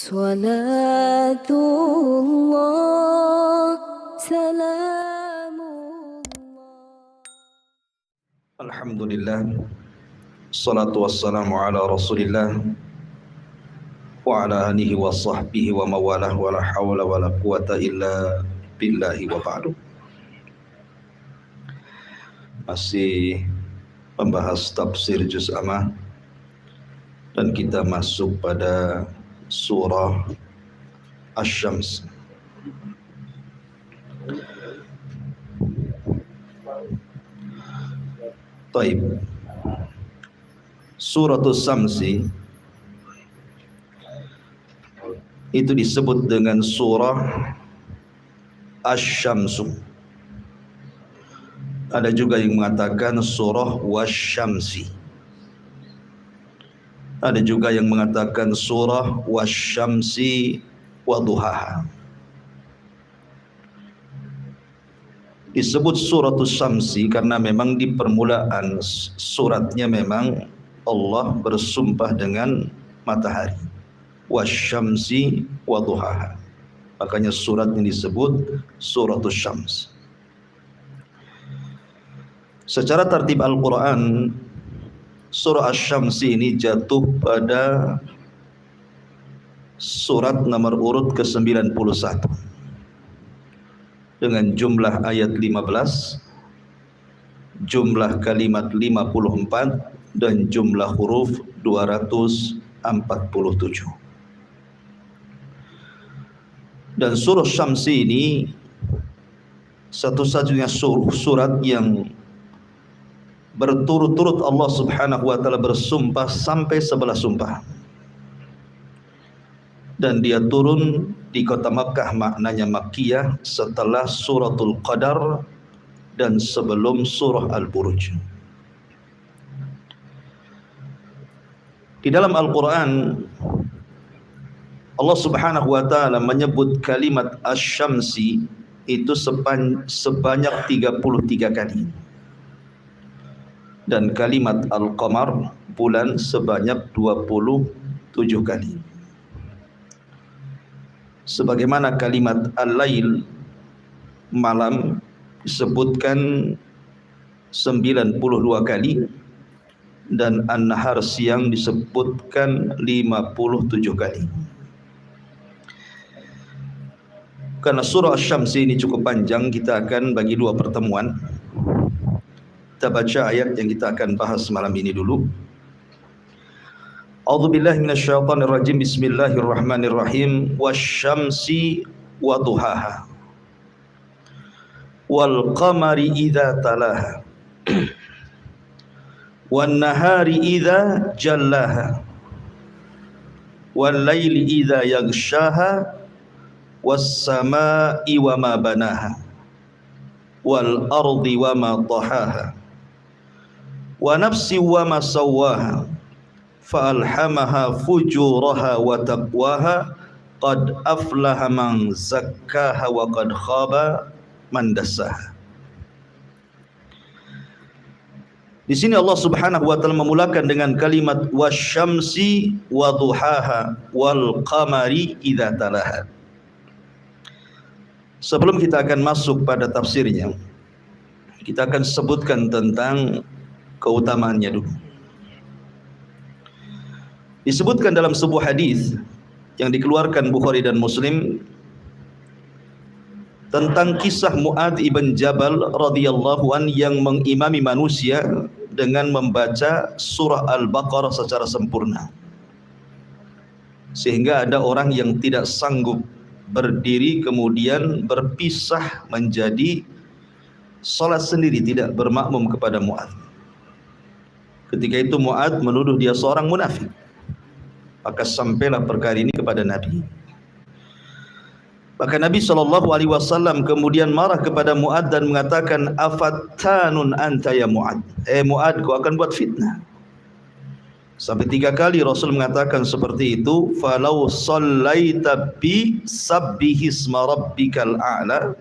صلاة الله سلام الله. Alhamdulillah, salatu wassalamu ala rasulillah wa ala alihi wa sahbihi wa mawalah wa la hawla wa la quwata illa billahi wa ba'du. Masih membahas tafsir juz amma dan kita masuk pada surah Asy-Syams. Taib. Suratul Samsi itu disebut dengan surah Asy-Syamsu. Ada juga yang mengatakan surah Wasyamsi. Ada juga yang mengatakan surah Wasyamsi wa duhaha. Disebut suratul Syamsi karena memang di permulaan suratnya memang Allah bersumpah dengan matahari. Wasyamsi wa duhaha. Makanya suratnya disebut suratul Syams. Secara tertib Al-Quran, surah Asy-Syamsi ini jatuh pada surat nomor urut ke-91 dengan jumlah ayat 15, jumlah kalimat 54 dan jumlah huruf 247. Dan surah Syamsi ini satu-satunya surat yang berturut-turut Allah Subhanahu wa taala bersumpah sampai 11 sumpah. Dan dia turun di kota Makkah, maknanya Makkiyah, setelah suratul Qadar dan sebelum surah Al-Buruj. Di dalam Al-Quran Allah Subhanahu wa taala menyebut kalimat Asy-Syamsi itu sebanyak 33 kali. Dan kalimat Al-Qamar, bulan, sebanyak 27 kali. Sebagaimana kalimat Al-Lail, malam, disebutkan 92 kali, dan An-Nahar, siang, disebutkan 57 kali. Karena surah Asy-Syamsi ini cukup panjang, kita akan bagi dua pertemuan. Kita baca ayat yang kita akan bahas malam ini dulu. A'udzubillahi minasyaitonirrajim. Bismillahirrahmanirrahim. Wasyamsi wa duhaha. Wal qamari idza talaha. Wan nahari idza jallaha. Wal laili idza yaghshaha. Was samaa'i wa ma banaha. Wal ardi wa ma tahaha. Wa nafsi wa ma sawwaha fa alhamaha fujuraha wa taqwaha qad aflaha man zakkaha wa qad khaba man dassaha. Di sini Allah Subhanahu wa taala memulakan dengan kalimat wasyamsi wa duhaha wal qamari idza talaha. Sebelum kita akan masuk pada tafsirnya, kita akan sebutkan tentang keutamaannya dulu. Disebutkan dalam sebuah hadis yang dikeluarkan Bukhari dan Muslim tentang kisah Mu'adz ibn Jabal radhiyallahu an yang mengimami manusia dengan membaca surah Al-Baqarah secara sempurna, sehingga ada orang yang tidak sanggup berdiri kemudian berpisah menjadi salat sendiri, tidak bermakmum kepada Mu'adz. Ketika itu Mu'adz menuduh dia seorang munafik. Maka sampailah perkara ini kepada Nabi. Maka Nabi SAW kemudian marah kepada Mu'adz dan mengatakan, afattanun anta ya Mu'adz. Mu'adz, kau akan buat fitnah. Sampai 3 kali Rasul mengatakan seperti itu. Falau sallaita bi sabbihisma rabbikal a'la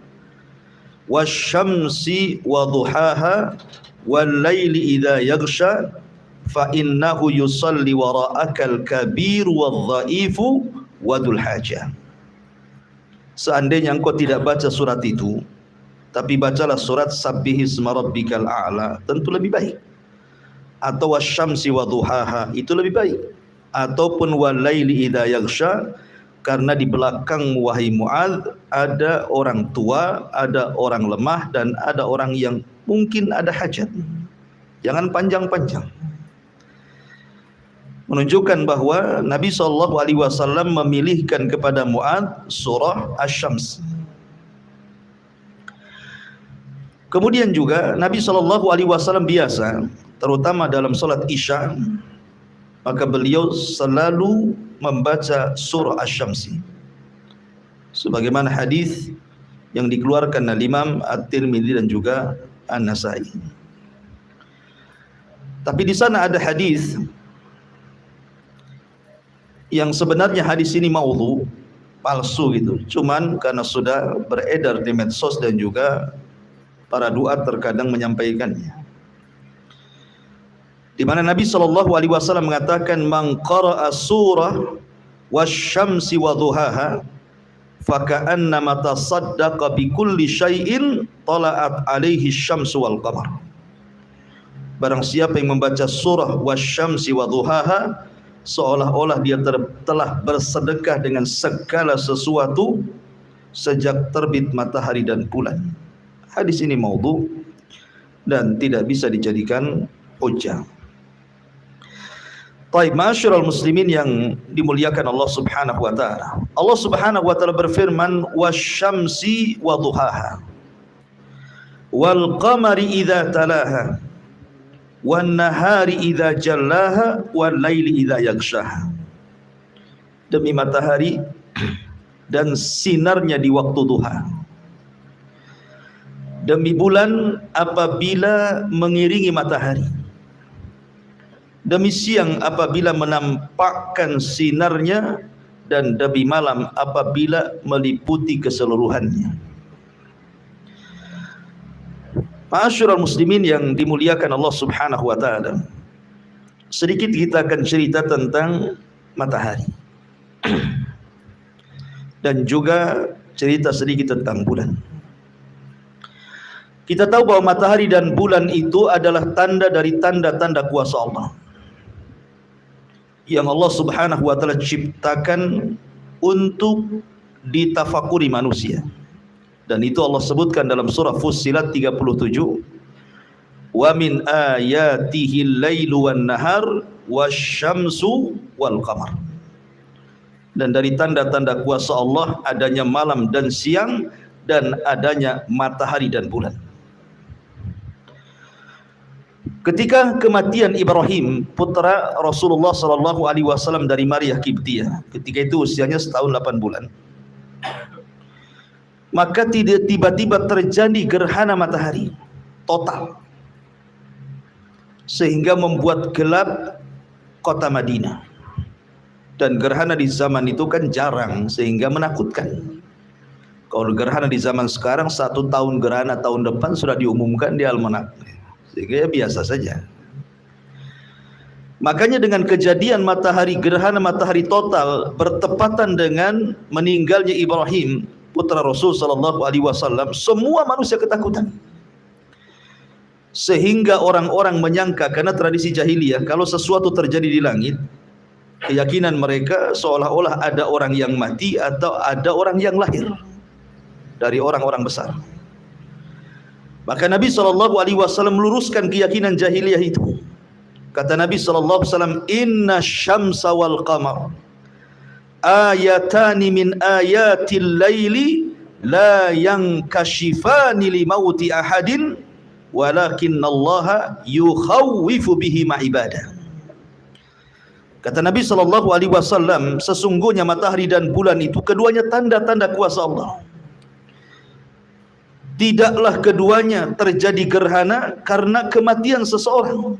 wasyamsi wa duhaha wal laili idza yaghsha fa innahu yusalli wara'akal kabir wadh-dha'ifu wa dzul hajah. Seandainya engkau tidak baca surat itu, tapi bacalah surat Sabbihisma rabbikal a'la, tentu lebih baik. Atau wasyamsi wa duhaha, itu lebih baik. Ataupun walaili idza yaghsha, karena di belakang wahai Muadz ada orang tua, ada orang lemah, dan ada orang yang mungkin ada hajat. Jangan panjang-panjang. Menunjukkan bahwa Nabi SAW memilihkan kepada Muadz surah Asy-Syams. Kemudian juga Nabi SAW biasa, terutama dalam salat Isya, maka beliau selalu membaca surah Asy-Syams. Sebagaimana hadis yang dikeluarkan oleh Imam At-Tirmidzi dan juga An-Nasa'i. Tapi di sana ada hadis yang sebenarnya hadis ini maudhu, palsu gitu. Cuman karena sudah beredar di medsos dan juga para duat terkadang menyampaikannya. Di mana Nabi SAW mengatakan, "Man qara'a surah wasyamsi wa duhaha faka'annama tasaddaqa bi kulli syai'in tala'at 'alaihi syamsu wal qamar." Barang siapa yang membaca surah wasyamsi wa duhaha, seolah-olah dia telah bersedekah dengan segala sesuatu sejak terbit matahari dan bulan. Hadis ini maudhu dan tidak bisa dijadikan hujjah. Baik, ma'asyiral muslimin yang dimuliakan Allah Subhanahu wa taala. Allah Subhanahu wa taala berfirman, "Wasyamsi wa duhaha wal qamari idza talaha wan nahari idza jallaha wal laili idza yaghshaha." Demi matahari dan sinarnya di waktu duha, demi bulan apabila mengiringi matahari, demi siang apabila menampakkan sinarnya, dan demi malam apabila meliputi keseluruhannya. Ma'asyiral muslimin yang dimuliakan Allah Subhanahu wa taala. Sedikit kita akan cerita tentang matahari. Dan juga cerita sedikit tentang bulan. Kita tahu bahwa matahari dan bulan itu adalah tanda dari tanda-tanda kuasa Allah yang Allah Subhanahu wa taala ciptakan untuk ditafakuri manusia. Dan itu Allah sebutkan dalam surah Fussilat 37, "Wa min ayatihi al-lailu wan-nahar wasyamsu wal-qamar." Dan dari tanda-tanda kuasa Allah adanya malam dan siang, dan adanya matahari dan bulan. Ketika kematian Ibrahim, putra Rasulullah SAW dari Maria Kiptiyah, ketika itu usianya setahun 8 bulan, maka tiba-tiba terjadi gerhana matahari total, sehingga membuat gelap kota Madinah. Dan gerhana di zaman itu kan jarang, sehingga menakutkan. Kalau gerhana di zaman sekarang 1 tahun gerhana, tahun depan sudah diumumkan di almanak, sehingga ya biasa saja. Makanya dengan kejadian gerhana matahari total bertepatan dengan meninggalnya Ibrahim, putra Rasul SAW, semua manusia ketakutan. Sehingga orang-orang menyangka, karena tradisi jahiliyah, kalau sesuatu terjadi di langit, keyakinan mereka seolah-olah ada orang yang mati atau ada orang yang lahir dari orang-orang besar. Maka Nabi SAW meluruskan keyakinan jahiliyah itu. Kata Nabi SAW, "Inna syamsa wal qamar ayatani min ayatil laili la yankashifani li mauti ahadin walakinallaha yukhawwifu bihi ma ibadah." Kata Nabi SAW, sesungguhnya matahari dan bulan itu keduanya tanda-tanda kuasa Allah. Tidaklah keduanya terjadi gerhana karena kematian seseorang.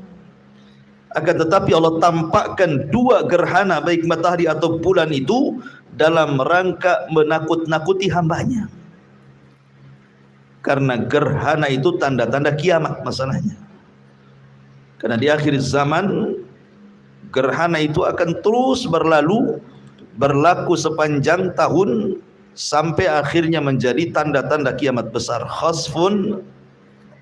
Akan tetapi Allah tampakkan 2 gerhana, baik matahari atau bulan itu, dalam rangka menakut-nakuti hambanya. Karena gerhana itu tanda-tanda kiamat masalahnya. Karena di akhir zaman gerhana itu akan terus berlalu berlaku sepanjang tahun sampai akhirnya menjadi tanda-tanda kiamat besar. Khasfun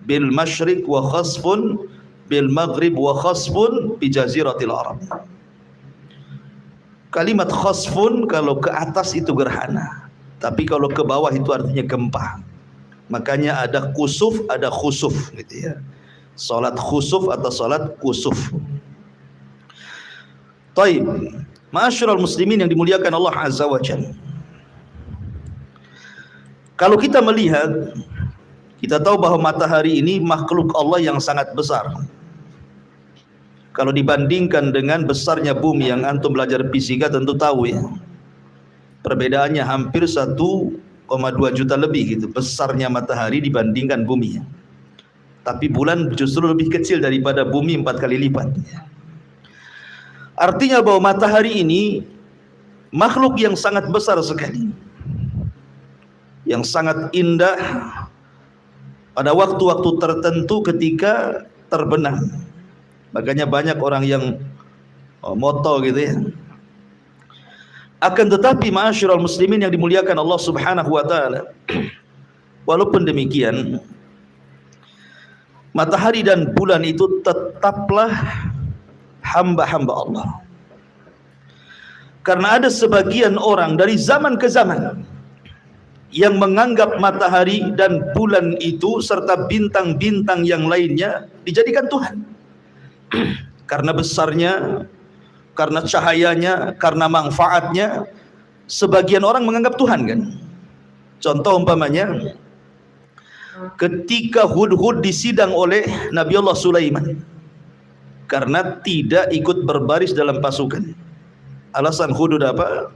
bil masyriq wa khasfun bil maghrib wa khasfun bi jaziratil Arab. Kalimat khasfun kalau ke atas itu gerhana, tapi kalau ke bawah itu artinya gempa. Makanya ada kusuf, ada khusuf gitu ya. Salat khusuf atau salat kusuf. Taib, ma'asyiral muslimin yang dimuliakan Allah Azza wa Jalla. Kalau kita melihat, kita tahu bahwa matahari ini makhluk Allah yang sangat besar. Kalau dibandingkan dengan besarnya bumi yang antum belajar fisika tentu tahu ya. Perbedaannya hampir 1,2 juta lebih gitu, besarnya matahari dibandingkan bumi. Tapi bulan justru lebih kecil daripada bumi 4 kali lipat. Artinya bahwa matahari ini makhluk yang sangat besar sekali, yang sangat indah pada waktu-waktu tertentu ketika terbenam. Makanya banyak orang yang moto gitu ya. Akan tetapi ma'asyiral muslimin yang dimuliakan Allah Subhanahu wa taala, walaupun demikian matahari dan bulan itu tetaplah hamba-hamba Allah. Karena ada sebagian orang dari zaman ke zaman yang menganggap matahari dan bulan itu serta bintang-bintang yang lainnya dijadikan Tuhan. Karena besarnya, karena cahayanya, karena manfaatnya, sebagian orang menganggap Tuhan kan. Contoh umpamanya, ketika Hudhud disidang oleh Nabi Allah Sulaiman karena tidak ikut berbaris dalam pasukan. Alasan Hudhud apa?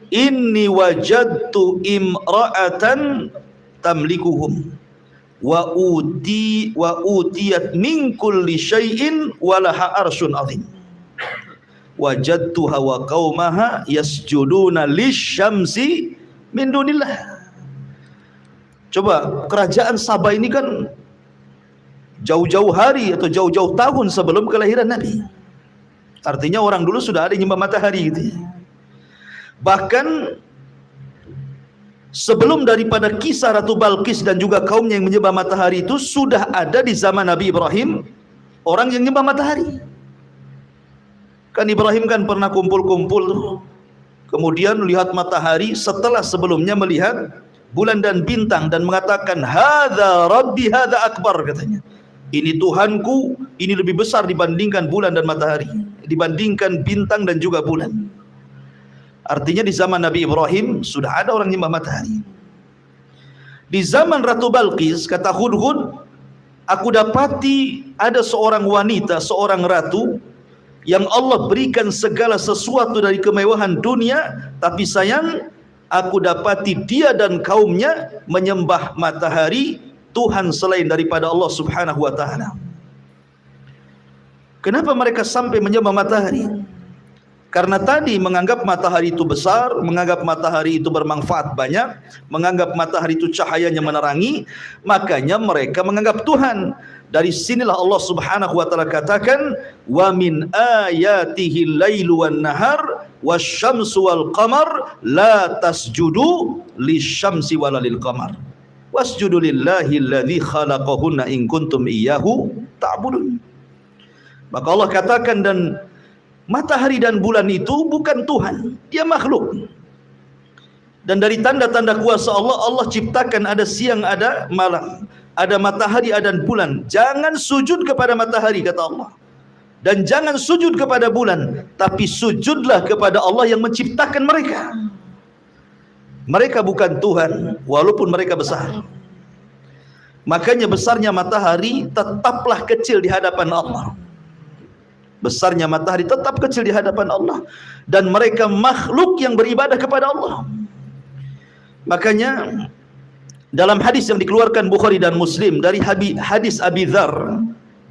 Inni wajadtu imra'atan tamlikuhum wa utiyat min kulli syai'in wa laha arsyun 'azim. Wajadtuha wa qaumaha yasjuduna lisyamsi min dunillah. Coba, kerajaan Sabah ini kan jauh-jauh hari atau jauh-jauh tahun sebelum kelahiran Nabi. Artinya orang dulu sudah ada yang menyembah matahari gitu ya. Bahkan sebelum daripada kisah Ratu Balqis dan juga kaumnya yang menyembah matahari itu sudah ada di zaman Nabi Ibrahim orang yang menyembah matahari. Kan Ibrahim kan pernah kumpul-kumpul, kemudian lihat matahari setelah sebelumnya melihat bulan dan bintang dan mengatakan hadza rabbi hadza akbar, katanya. Ini Tuhanku, ini lebih besar dibandingkan bulan dan matahari, dibandingkan bintang dan juga bulan. Artinya di zaman Nabi Ibrahim sudah ada orang menyembah matahari. Di zaman Ratu Balqis, kata Hudhud, aku dapati ada seorang wanita, seorang ratu yang Allah berikan segala sesuatu dari kemewahan dunia, tapi sayang aku dapati dia dan kaumnya menyembah matahari, Tuhan selain daripada Allah Subhanahu wa taala. Kenapa mereka sampai menyembah matahari? Karena tadi menganggap matahari itu besar, menganggap matahari itu bermanfaat banyak, menganggap matahari itu cahayanya menerangi, makanya mereka menganggap Tuhan. Dari sinilah Allah Subhanahu wa taala katakan, "Wa min ayatihi lailu wan nahar wasyamsu wal qamar la tasjudu lisyamsi wala lil qamar. Wasjudu lillahi alladzi khalaqahunna in kuntum iyyahu ta'budun." Maka Allah katakan, dan matahari dan bulan itu bukan Tuhan, dia makhluk. Dan dari tanda-tanda kuasa Allah, Allah ciptakan ada siang, ada malam, ada matahari, ada bulan. Jangan sujud kepada matahari, kata Allah, dan jangan sujud kepada bulan, tapi sujudlah kepada Allah yang menciptakan mereka. Mereka bukan Tuhan, walaupun mereka besar. Makanya besarnya matahari tetaplah kecil di hadapan Allah. Besarnya matahari tetap kecil di hadapan Allah, dan mereka makhluk yang beribadah kepada Allah. Makanya dalam hadis yang dikeluarkan Bukhari dan Muslim dari hadis Abi Dzar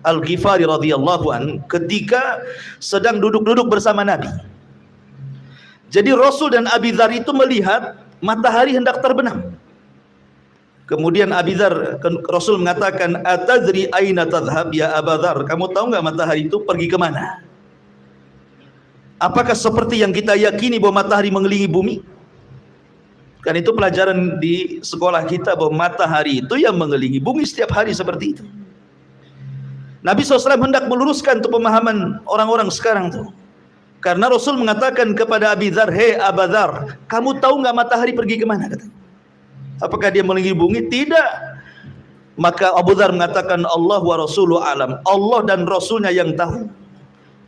Al-Ghifari radhiyallahu an, ketika sedang duduk-duduk bersama Nabi. Jadi Rasul dan Abi Dzar itu melihat matahari hendak terbenam. Kemudian Rasul mengatakan, "Atadri aina tadhhab ya Abu Dzar?" Kamu tahu enggak matahari itu pergi ke mana? Apakah seperti yang kita yakini bahwa matahari mengelilingi bumi? Kan itu pelajaran di sekolah kita, bahwa matahari itu yang mengelilingi bumi setiap hari seperti itu. Nabi SAW hendak meluruskan tuh pemahaman orang-orang sekarang tuh. Karena Rasul mengatakan kepada Abi Dzar, "Hei Abu Dzar, kamu tahu nggak matahari pergi kemana?" Kata. Apakah dia mengelilingi bumi? Tidak. Maka Abu Dzar mengatakan, "Allah wa Rasuluhu alam." Allah dan Rasulnya yang tahu.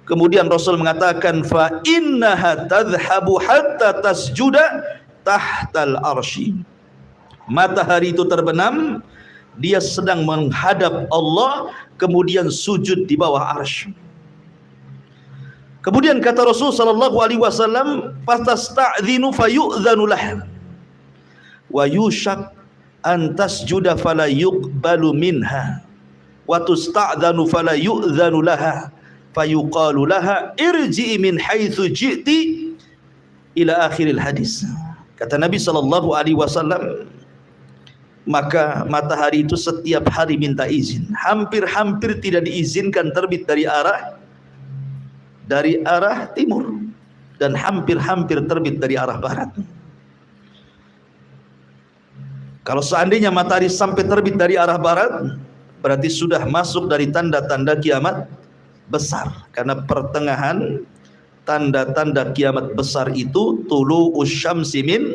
Kemudian Rasul mengatakan, "Fa innaha tadhhabu hatta tasjuda tahtal arsy." Matahari itu terbenam, dia sedang menghadap Allah, kemudian sujud di bawah arsy. Kemudian kata Rasul sallallahu alaihi wasallam, "Fatasta'dzinu fayu'dzanu laha wa yushak an tasjuda fala yuqbalu minha wa tusta'dzanu fala yu'dzanu laha fayuqalu laha irji'i min haitsu ji'ti ila akhiril hadis." Kata Nabi sallallahu alaihi wasallam, maka matahari itu setiap hari minta izin. Hampir-hampir tidak diizinkan terbit dari arah timur, dan hampir-hampir terbit dari arah barat. Kalau seandainya matahari sampai terbit dari arah barat, berarti sudah masuk dari tanda-tanda kiamat besar. Karena pertengahan tanda-tanda kiamat besar itu tulu'us syamsi min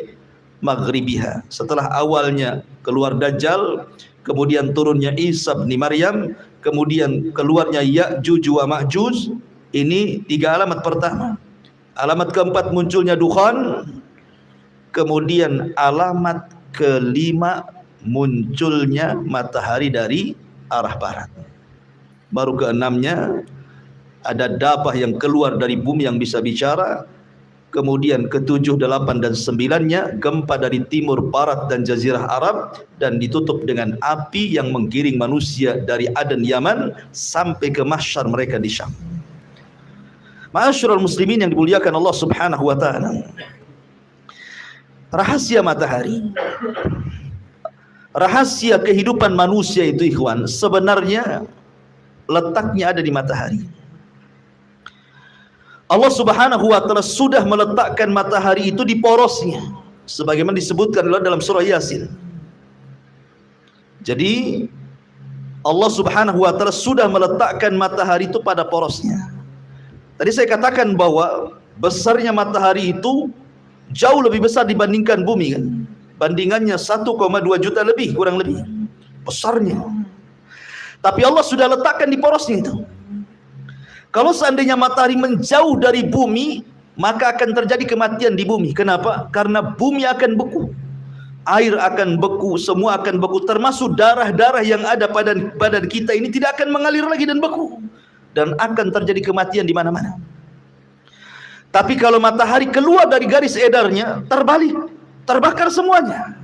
maghribiha. Setelah awalnya keluar Dajjal, kemudian turunnya Isa bin Maryam, kemudian keluarnya Ya'juj wa Ma'juj. Ini 3 alamat pertama. Alamat keempat munculnya dukhan. Kemudian alamat kelima munculnya matahari dari arah barat. Baru keenamnya ada dabbah yang keluar dari bumi yang bisa bicara. Kemudian ke-7, 8 dan 9-nya gempa dari timur, barat dan jazirah Arab, dan ditutup dengan api yang menggiring manusia dari Aden Yaman sampai ke mahsyar mereka di Syam. Ma'asyiral muslimin yang dimuliakan Allah Subhanahu wa taala. Rahasia matahari, rahasia kehidupan manusia itu ikhwan, sebenarnya letaknya ada di matahari. Allah Subhanahu wa taala sudah meletakkan matahari itu di porosnya, sebagaimana disebutkan dalam surah Yasin. Jadi Allah Subhanahu wa taala sudah meletakkan matahari itu pada porosnya. Tadi saya katakan bahwa besarnya matahari itu jauh lebih besar dibandingkan bumi kan. Bandingannya 1,2 juta lebih, kurang lebih. Besarnya. Tapi Allah sudah letakkan di porosnya itu. Kalau seandainya matahari menjauh dari bumi, maka akan terjadi kematian di bumi. Kenapa? Karena bumi akan beku. Air akan beku, semua akan beku, termasuk darah-darah yang ada pada badan kita ini tidak akan mengalir lagi dan beku. Dan akan terjadi kematian di mana-mana. Tapi kalau matahari keluar dari garis edarnya, terbalik, terbakar semuanya.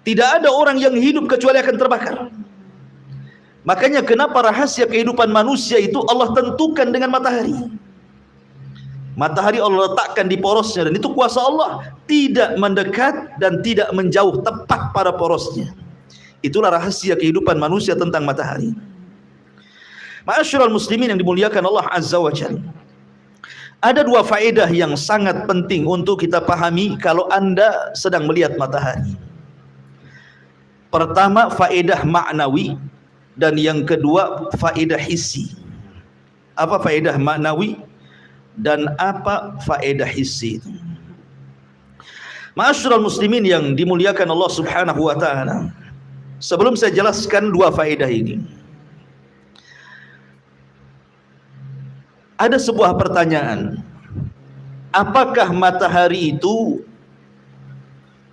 Tidak ada orang yang hidup kecuali akan terbakar. Makanya kenapa rahasia kehidupan manusia itu Allah tentukan dengan matahari. Matahari Allah letakkan di porosnya, dan itu kuasa Allah, tidak mendekat dan tidak menjauh, tepat pada porosnya. Itulah rahasia kehidupan manusia tentang matahari. Ma'asyiral muslimin yang dimuliakan Allah Azza wa Jalla. Ada 2 faedah yang sangat penting untuk kita pahami kalau Anda sedang melihat matahari. Pertama, faedah maknawi, dan yang kedua faedah hissi. Apa faedah maknawi dan apa faedah hissi itu? Ma'asyiral muslimin yang dimuliakan Allah Subhanahu wa taala. Sebelum saya jelaskan 2 faedah ini, ada sebuah pertanyaan. Apakah matahari itu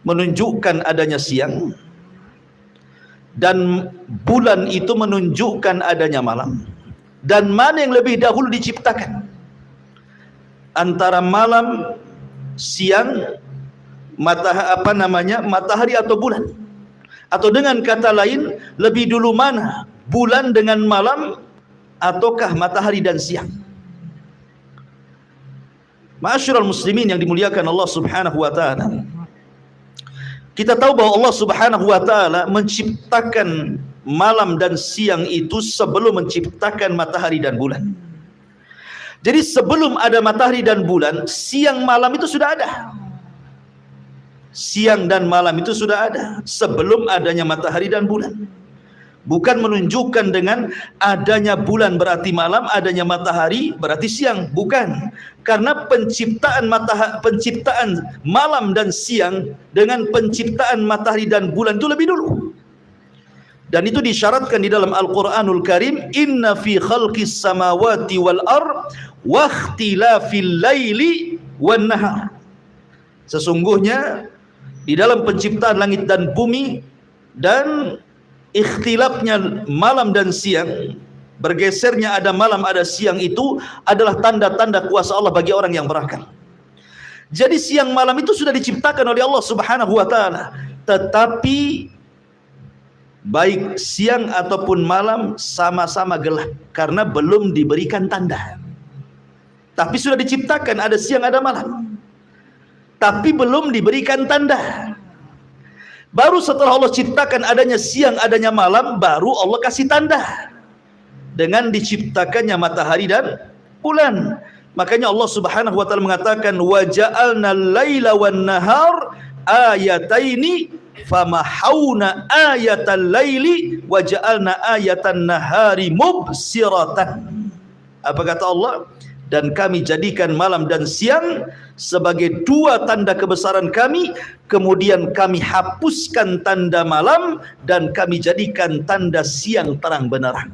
menunjukkan adanya siang dan bulan itu menunjukkan adanya malam? Dan mana yang lebih dahulu diciptakan? Antara malam, siang, matahari atau bulan? Atau dengan kata lain, lebih dulu mana? Bulan dengan malam ataukah matahari dan siang? Ma'asyiral muslimin yang dimuliakan Allah Subhanahu wa taala. Kita tahu bahwa Allah Subhanahu wa taala menciptakan malam dan siang itu sebelum menciptakan matahari dan bulan. Jadi sebelum ada matahari dan bulan, siang malam itu sudah ada. Siang dan malam itu sudah ada sebelum adanya matahari dan bulan. Bukan menunjukkan dengan adanya bulan berarti malam, adanya matahari berarti siang, bukan. Karena penciptaan malam dan siang dengan penciptaan matahari dan bulan itu lebih dulu. Dan itu disyaratkan di dalam Al-Qur'anul Karim, inna fi khalqis samawati wal ard wa ikhtilafil laili wan nahar. Sesungguhnya di dalam penciptaan langit dan bumi dan ikhtilafnya malam dan siang, bergesernya ada malam ada siang, itu adalah tanda-tanda kuasa Allah bagi orang yang berakal. Jadi siang malam itu sudah diciptakan oleh Allah Subhanahu wa taala, tetapi baik siang ataupun malam sama-sama gelap karena belum diberikan tanda. Tapi sudah diciptakan ada siang ada malam, tapi belum diberikan tanda. Baru setelah Allah ciptakan adanya siang adanya malam, baru Allah kasih tanda dengan diciptakannya matahari dan bulan. Makanya Allah Subhanahu wa taala mengatakan wa ja'alna al-laila wan nahar ayataini famahawna ayatal laili wa ja'alna ayatan nahari mubsiratan. Apa kata Allah? Dan kami jadikan malam dan siang sebagai dua tanda kebesaran kami, kemudian kami hapuskan tanda malam dan kami jadikan tanda siang terang benderang.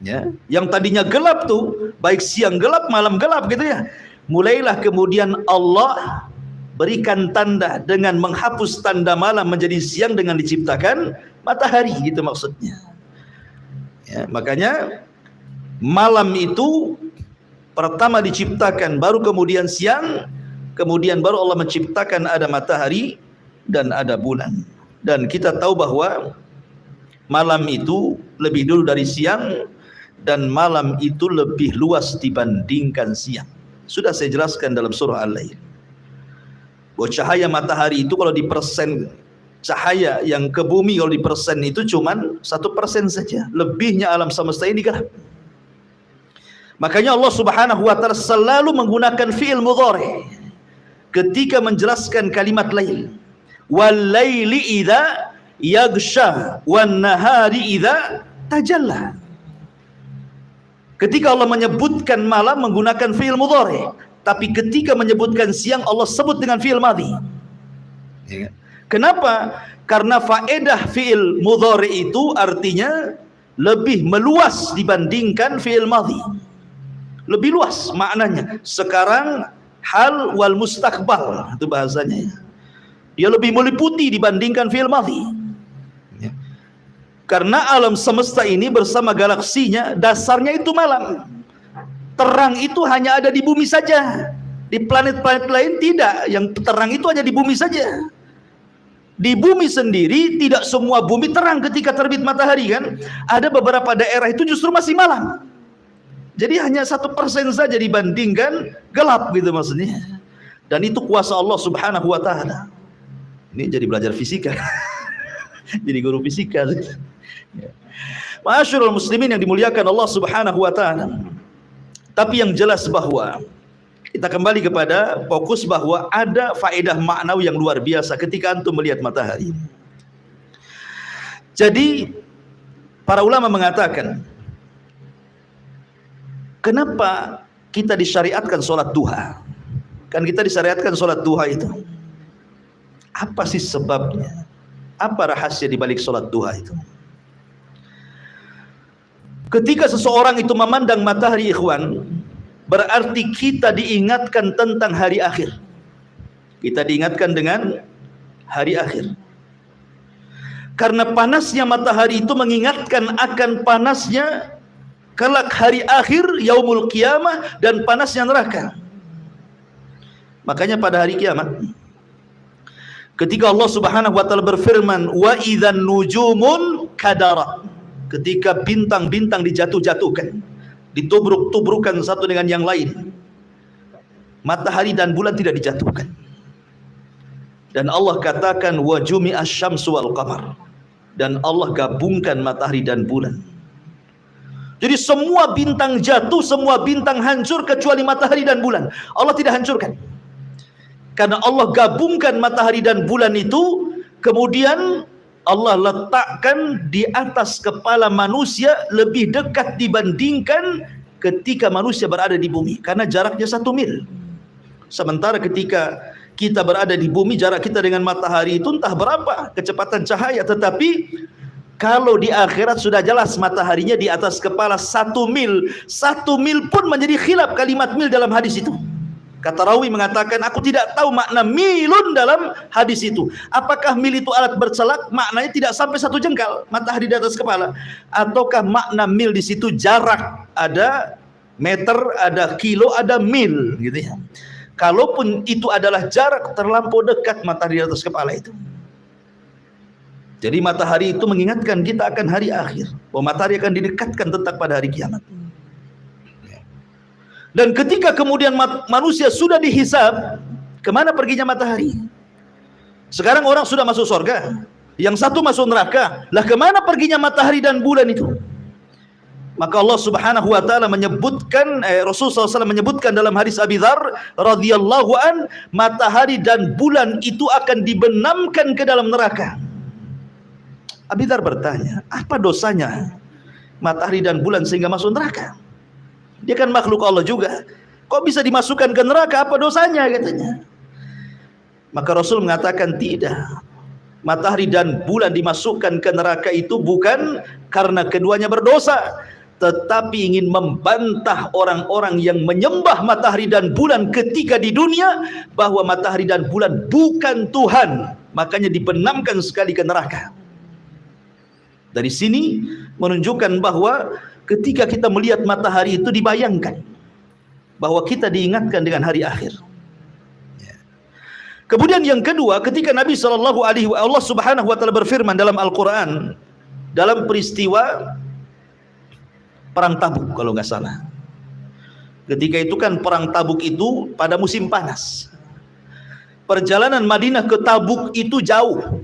Ya, yang tadinya gelap tuh, baik siang gelap malam gelap gitu ya. Mulailah kemudian Allah berikan tanda dengan menghapus tanda malam menjadi siang dengan diciptakan matahari, gitu maksudnya. Ya, makanya malam itu pertama diciptakan, baru kemudian siang, kemudian baru Allah menciptakan ada matahari dan ada bulan. Dan kita tahu bahwa malam itu lebih dulu dari siang dan malam itu lebih luas dibandingkan siang. Sudah saya jelaskan dalam surah Al-Lail bahwa cahaya matahari itu kalau dipersen cahaya yang ke bumi kalau dipersen itu cuman 1% saja, lebihnya alam semesta ini gelap. Makanya Allah Subhanahu wa taala selalu menggunakan fi'il mudhari ketika menjelaskan kalimat lail. Wal laili idza yaghsha wan nahari idza tajalla. Ketika Allah menyebutkan malam menggunakan fi'il mudhari, tapi ketika menyebutkan siang Allah sebut dengan fi'il madhi. Kenapa? Karena faedah fi'il mudhari itu artinya lebih meluas dibandingkan fi'il madhi. Lebih luas maknanya. Sekarang hal wal mustaqbal itu bahasanya. Dia lebih meliputi dibandingkan fi'il madhi. Ya. Karena alam semesta ini bersama galaksinya dasarnya itu malam. Terang itu hanya ada di bumi saja. Di planet-planet lain tidak. Yang terang itu hanya di bumi saja. Di bumi sendiri tidak semua bumi terang ketika terbit matahari kan. Ada beberapa daerah itu justru masih malam. Jadi hanya 1% saja dibandingkan gelap gitu maksudnya. Dan itu kuasa Allah Subhanahu wa taala. Ini jadi belajar fisika. Jadi guru fisika. Ma'asyiral muslimin yang dimuliakan Allah Subhanahu wa taala. Tapi yang jelas bahwa kita kembali kepada fokus bahwa ada faedah maknawi yang luar biasa ketika antum melihat matahari. Jadi para ulama mengatakan, kenapa kita disyariatkan sholat duha? Kan kita disyariatkan sholat duha itu. Apa sih sebabnya? Apa rahasia di balik sholat duha itu? Ketika seseorang itu memandang matahari ikhwan, berarti kita diingatkan tentang hari akhir. Kita diingatkan dengan hari akhir. Karena panasnya matahari itu mengingatkan akan panasnya kelak hari akhir, yaumul qiyamah, dan panasnya neraka. Makanya pada hari kiamat ketika Allah Subhanahu wa taala berfirman wa idzan nujumun kadara, ketika bintang-bintang dijatuh-jatuhkan, ditubruk-tubrukan satu dengan yang lain, matahari dan bulan tidak dijatuhkan. Dan Allah katakan wa jumi'asy syamsu wal qamar, dan Allah gabungkan matahari dan bulan. Jadi semua bintang jatuh, semua bintang hancur kecuali matahari dan bulan. Allah tidak hancurkan. Karena Allah gabungkan matahari dan bulan itu, kemudian Allah letakkan di atas kepala manusia lebih dekat dibandingkan ketika manusia berada di bumi. Karena jaraknya 1 mil. Sementara ketika kita berada di bumi, jarak kita dengan matahari itu entah berapa kecepatan cahaya. Tetapi kalau di akhirat sudah jelas mataharinya di atas kepala 1 mil. 1 mil pun menjadi khilaf kalimat mil dalam hadis itu. Kata rawi mengatakan, aku tidak tahu makna milun dalam hadis itu. Apakah mil itu alat bercelak? Maknanya tidak sampai 1 jengkal matahari di atas kepala. Ataukah makna mil di situ jarak? Ada meter, ada kilo, ada mil gitu ya. Kalaupun itu adalah jarak, terlampau dekat matahari di atas kepala itu. Jadi matahari itu mengingatkan kita akan hari akhir, bahwa matahari akan didekatkan tetap pada hari kiamat. Dan ketika kemudian manusia sudah dihisab, kemana perginya matahari? Sekarang orang sudah masuk surga, yang satu masuk neraka. Lah kemana perginya matahari dan bulan itu? Maka Allah Subhanahu wa taala menyebutkan, Rasulullah SAW menyebutkan dalam hadis Abi Dzar radhiyallahu an, matahari dan bulan itu akan dibenamkan ke dalam neraka. Abi Dzar bertanya, apa dosanya matahari dan bulan sehingga masuk neraka? Dia kan makhluk Allah juga. Kok bisa dimasukkan ke neraka? Apa dosanya katanya? Maka Rasul mengatakan tidak. Matahari dan bulan dimasukkan ke neraka itu bukan karena keduanya berdosa, tetapi ingin membantah orang-orang yang menyembah matahari dan bulan ketika di dunia, bahwa matahari dan bulan bukan Tuhan. Makanya dibenamkan sekali ke neraka. Dari sini menunjukkan bahwa ketika kita melihat matahari itu dibayangkan bahwa kita diingatkan dengan hari akhir. Kemudian yang kedua, ketika Nabi Allah Subhanahu wa taala berfirman dalam Al-Qur'an dalam peristiwa perang Tabuk kalau nggak salah. Ketika itu kan perang Tabuk itu pada musim panas. Perjalanan Madinah ke Tabuk itu jauh.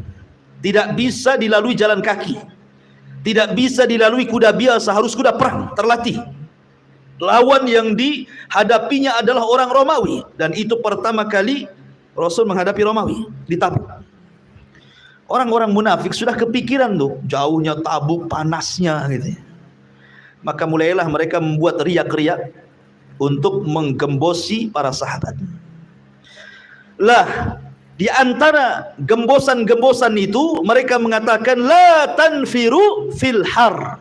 Tidak bisa dilalui jalan kaki. Tidak bisa dilalui kuda biasa, harus kuda perang terlatih. Lawan yang dihadapinya adalah orang Romawi, dan itu pertama kali Rasul menghadapi Romawi di Tabuk. Orang-orang munafik sudah kepikiran tuh jauhnya Tabuk, panasnya gitu. Maka mulailah mereka membuat riak-riak untuk menggembosi para sahabat. Lah, di antara gembosan-gembosan itu mereka mengatakan la tanfiru fil har.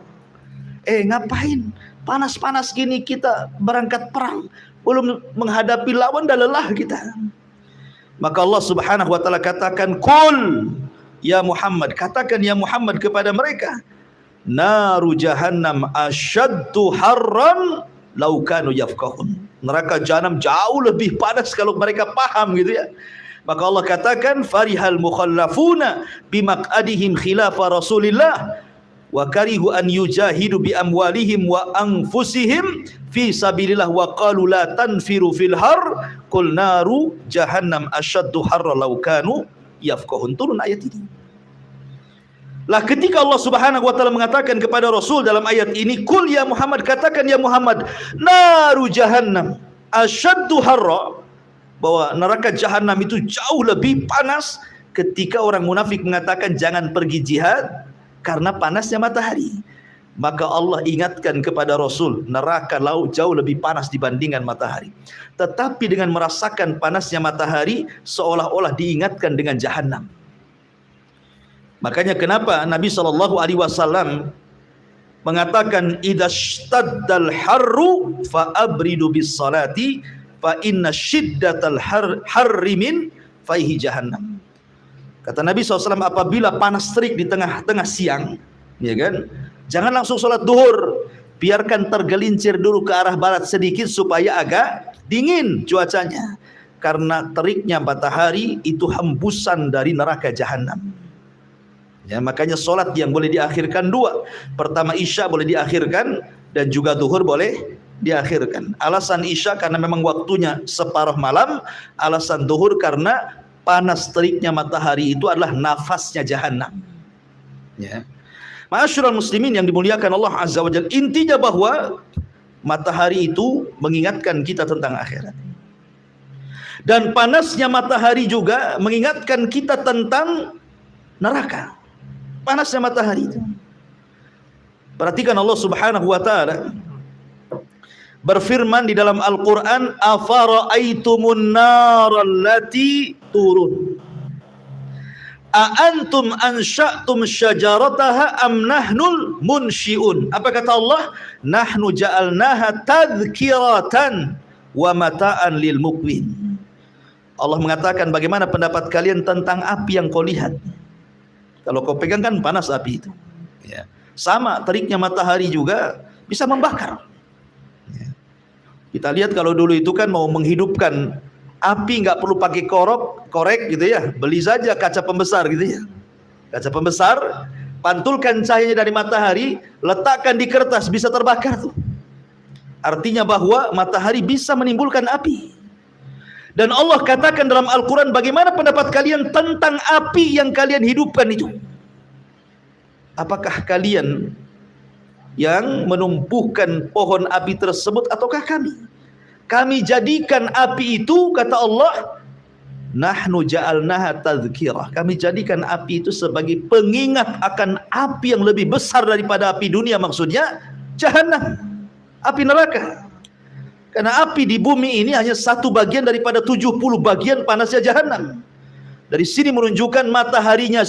Ngapain panas-panas gini kita berangkat perang, belum menghadapi lawan dah lelah kita. Maka Allah Subhanahu wa taala katakan, qul ya Muhammad, katakan ya Muhammad kepada mereka, naru jahannam asyaddu harran law kanu yafqahun. Neraka jahanam jauh lebih panas kalau mereka paham gitu ya. Maka Allah katakan, farihal mukhallafuna bimaq'adihim khilafa Rasulillah wa karihu an yujahidu bi amwalihim wa anfusihim fi sabilillah wa qalu la tanfiru fil har qul naru jahannam asyaddu harra law kanu yafqahun. Turun ayat ini. Lah ketika Allah Subhanahu wa taala mengatakan kepada Rasul dalam ayat ini, qul ya Muhammad, katakan ya Muhammad, naru jahannam asyaddu harra, bahwa neraka jahanam itu jauh lebih panas. Ketika orang munafik mengatakan jangan pergi jihad karena panasnya matahari, maka Allah ingatkan kepada Rasul, neraka laut jauh lebih panas dibandingkan matahari. Tetapi dengan merasakan panasnya matahari, seolah-olah diingatkan dengan jahanam. Makanya kenapa Nabi SAW mengatakan idashtadal harru fa abridu bis salati fa inna syiddatal harri min faihi jahannam. Kata Nabi SAW, apabila panas terik di tengah-tengah siang, ya kan, jangan langsung sholat duhur, biarkan tergelincir dulu ke arah barat sedikit supaya agak dingin cuacanya, karena teriknya matahari itu hembusan dari neraka jahanam. Ya, makanya sholat yang boleh diakhirkan dua. Pertama isya boleh diakhirkan, dan juga duhur boleh diakhirkan. Alasan isya karena memang waktunya separuh malam, alasan duhur karena panas teriknya matahari itu adalah nafasnya jahanam. Ya. Ma'asyiral muslimin yang dimuliakan Allah Azza wa Jalla, intinya bahwa matahari itu mengingatkan kita tentang akhirat. Dan panasnya matahari juga mengingatkan kita tentang neraka. Panasnya matahari itu. Perhatikan Allah Subhanahu wa taala berfirman di dalam Al-Qur'an, afara'aitumun narallati turun. Aantum ansya'tum syajarataha am nahnul munsyi'un. Apa kata Allah? Nahnu ja'alnaha tadhkiratan wa mata'an lil muqwin. Allah mengatakan, bagaimana pendapat kalian tentang api yang kau lihat? Kalau kau pegang kan panas api itu. Ya. Sama teriknya matahari juga bisa membakar. Ya. Kita lihat kalau dulu itu kan mau menghidupkan api nggak perlu pakai korek gitu ya, beli saja kaca pembesar gitu ya, kaca pembesar, pantulkan cahayanya dari matahari, letakkan di kertas, bisa terbakar tuh. Artinya bahwa matahari bisa menimbulkan api. Dan Allah katakan dalam Al-Quran, bagaimana pendapat kalian tentang api yang kalian hidupkan itu? Apakah kalian yang menumbuhkan pohon api tersebut ataukah kami? Kami jadikan api itu, kata Allah, nahnu ja'alnaha tadhkirah. Kami jadikan api itu sebagai pengingat akan api yang lebih besar daripada api dunia, maksudnya Jahannam, api neraka. Karena api di bumi ini hanya satu bagian daripada 70 bagian panasnya Jahannam. Dari sini menunjukkan mataharinya